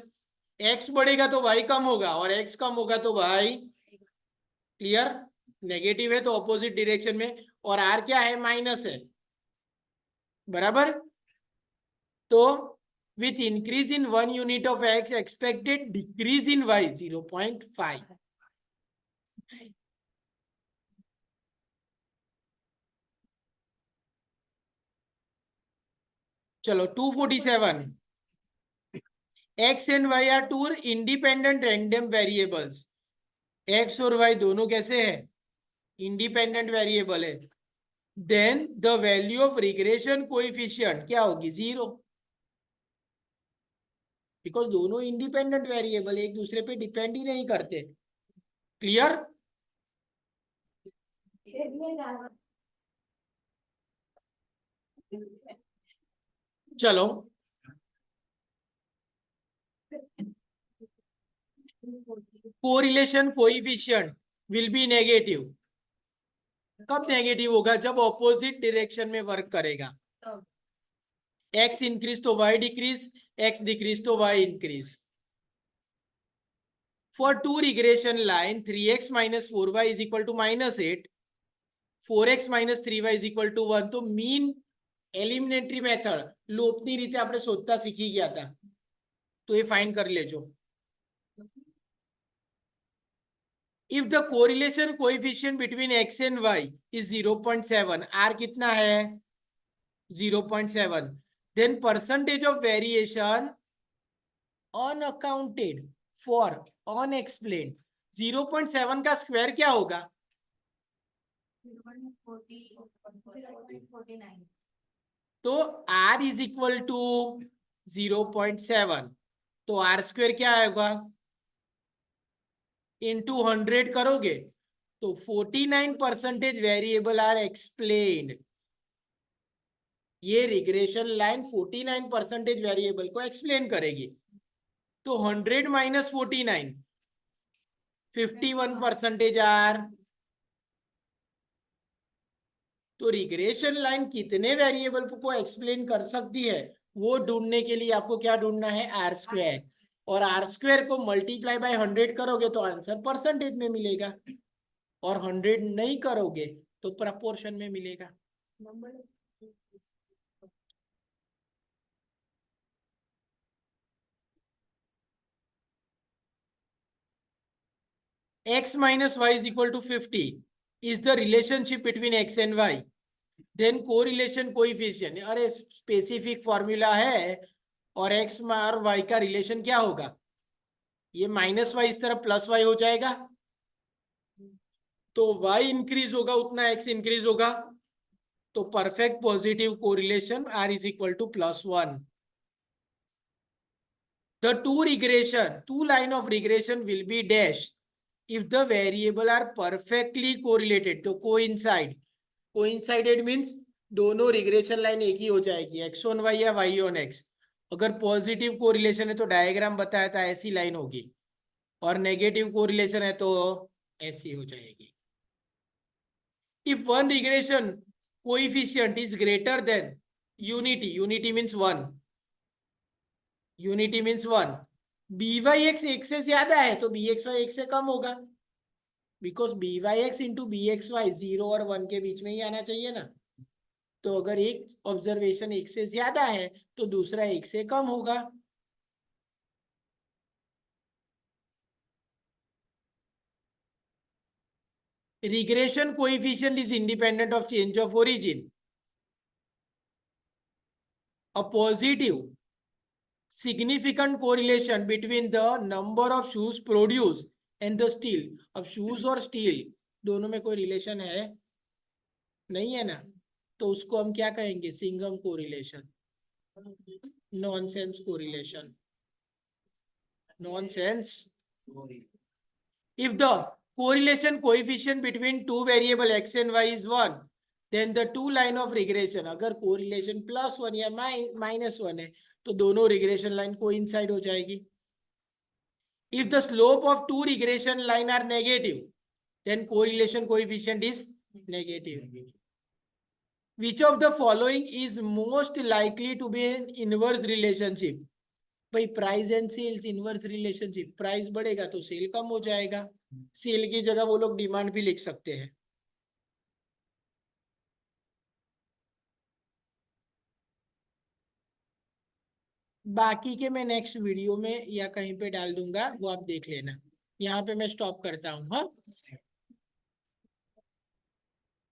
x बढ़ेगा तो y कम होगा और x कम होगा तो y, क्लियर? नेगेटिव है तो ऑपोजिट डायरेक्शन में, और r क्या है, माइनस है, बराबर। तो with increase in 1 unit of x expected decrease in y 0.5। चलो 247। x and y are two independent random variables। x और y दोनों कैसे है, इंडिपेंडेंट वेरिएबल है। Then the value of regression coefficient क्या होगी, 0, बिकॉज दोनों इंडिपेंडेंट वेरिएबल एक दूसरे पे डिपेंड ही नहीं करते। क्लियर? चलो correlation coefficient will be negative. कब नेगेटिव होगा, जब ऑपोजिट डायरेक्शन में वर्क करेगा। x इंक्रीज तो y डिक्रीज, x डिक्रीज तो y increase. For two regression line 3x minus 4y is equal to -8, 4x minus 3y is equal to 1, तो mean एलिमिनेटरी method लोपनी रीते આપણે શોધતા શીખી ગયા હતા, तो ये फाइंड कर लेजो। If the correlation coefficient between x and y is 0.7, r कितना है, 0.7, then percentage of variation unaccounted for unexplained, 0.7 का स्क्वायर क्या होगा, 0.49। तो r इज इक्वल टू 0.7, तो r स्क्वायर क्या होगा, इंटू 100 करोगे तो 49% वेरिएबल आर एक्सप्लेन्ड। ये रिग्रेशन लाइन 49% वेरिएबल को एक्सप्लेन करेगी, तो 100 माइनस 49, 51% आर। तो रिग्रेशन लाइन कितने वेरिएबल को एक्सप्लेन कर सकती है वो ढूंढने के लिए आपको क्या ढूंढना है, आर स्क्वायर, और आर स्क्वायर को मल्टीप्लाई बाय 100 करोगे तो आंसर परसेंटेज में मिलेगा, और 100 नहीं करोगे तो प्रपोर्शन में मिलेगा। x minus y is equal to 50 is the relationship between x and y, then correlation coefficient, अरे स्पेसिफिक फॉर्मूला है और x और y का रिलेशन क्या होगा, ये माइनस वाई इस तरफ प्लस वाई हो जाएगा, तो y इंक्रीज होगा उतना x इंक्रीज होगा, तो perfect positive correlation r is equal to +1. The two line of regression will be dash if the variable are perfectly correlated. तो coincided means दोनों रिग्रेशन लाइन एक ही हो जाएगी, x ऑन y या y ऑन x. अगर positive correlation है तो diagram बताया था ऐसी लाइन होगी, और नेगेटिव कोरिलेशन है तो ऐसी हो जाएगी. If one regression coefficient is greater than unity means 1, unity means 1, B Y X एक से ज्यादा है तो बी एक्स वाई एक से कम होगा, because B Y X into B X Y 0 और 1 के बीच में ही आना चाहिए ना. तो अगर एक ऑब्जर्वेशन एक से ज्यादा है तो दूसरा एक से कम होगा. Regression coefficient is independent of change of origin. A positive significant correlation between the number of shoes produced and the steel. अब shoes और steel दोनों में कोई रिलेशन है नहीं है ना, तो उसको हम क्या कहेंगे, Singham correlation, nonsense correlation, nonsense. If the correlation coefficient between two variable x and y is 1, then the two line of regression, अगर कोरिलेशन +1 या -1 है तो दोनों रिग्रेशन लाइन कोइंसाइड हो जाएगी. If the slope of two regression line are negative, then correlation coefficient is negative. Which of the following is most likely to be an inverse relationship? भाई price and sales inverse relationship, price बढ़ेगा तो cell कम हो जाएगा, cell की जगह वो लोग demand भी लिख सकते हैं. बाकी के मैं नेक्स्ट वीडियो में या कहीं पे डाल दूंगा, वो आप देख लेना. यहाँ पे मैं स्टॉप करता हूँ. हाँ.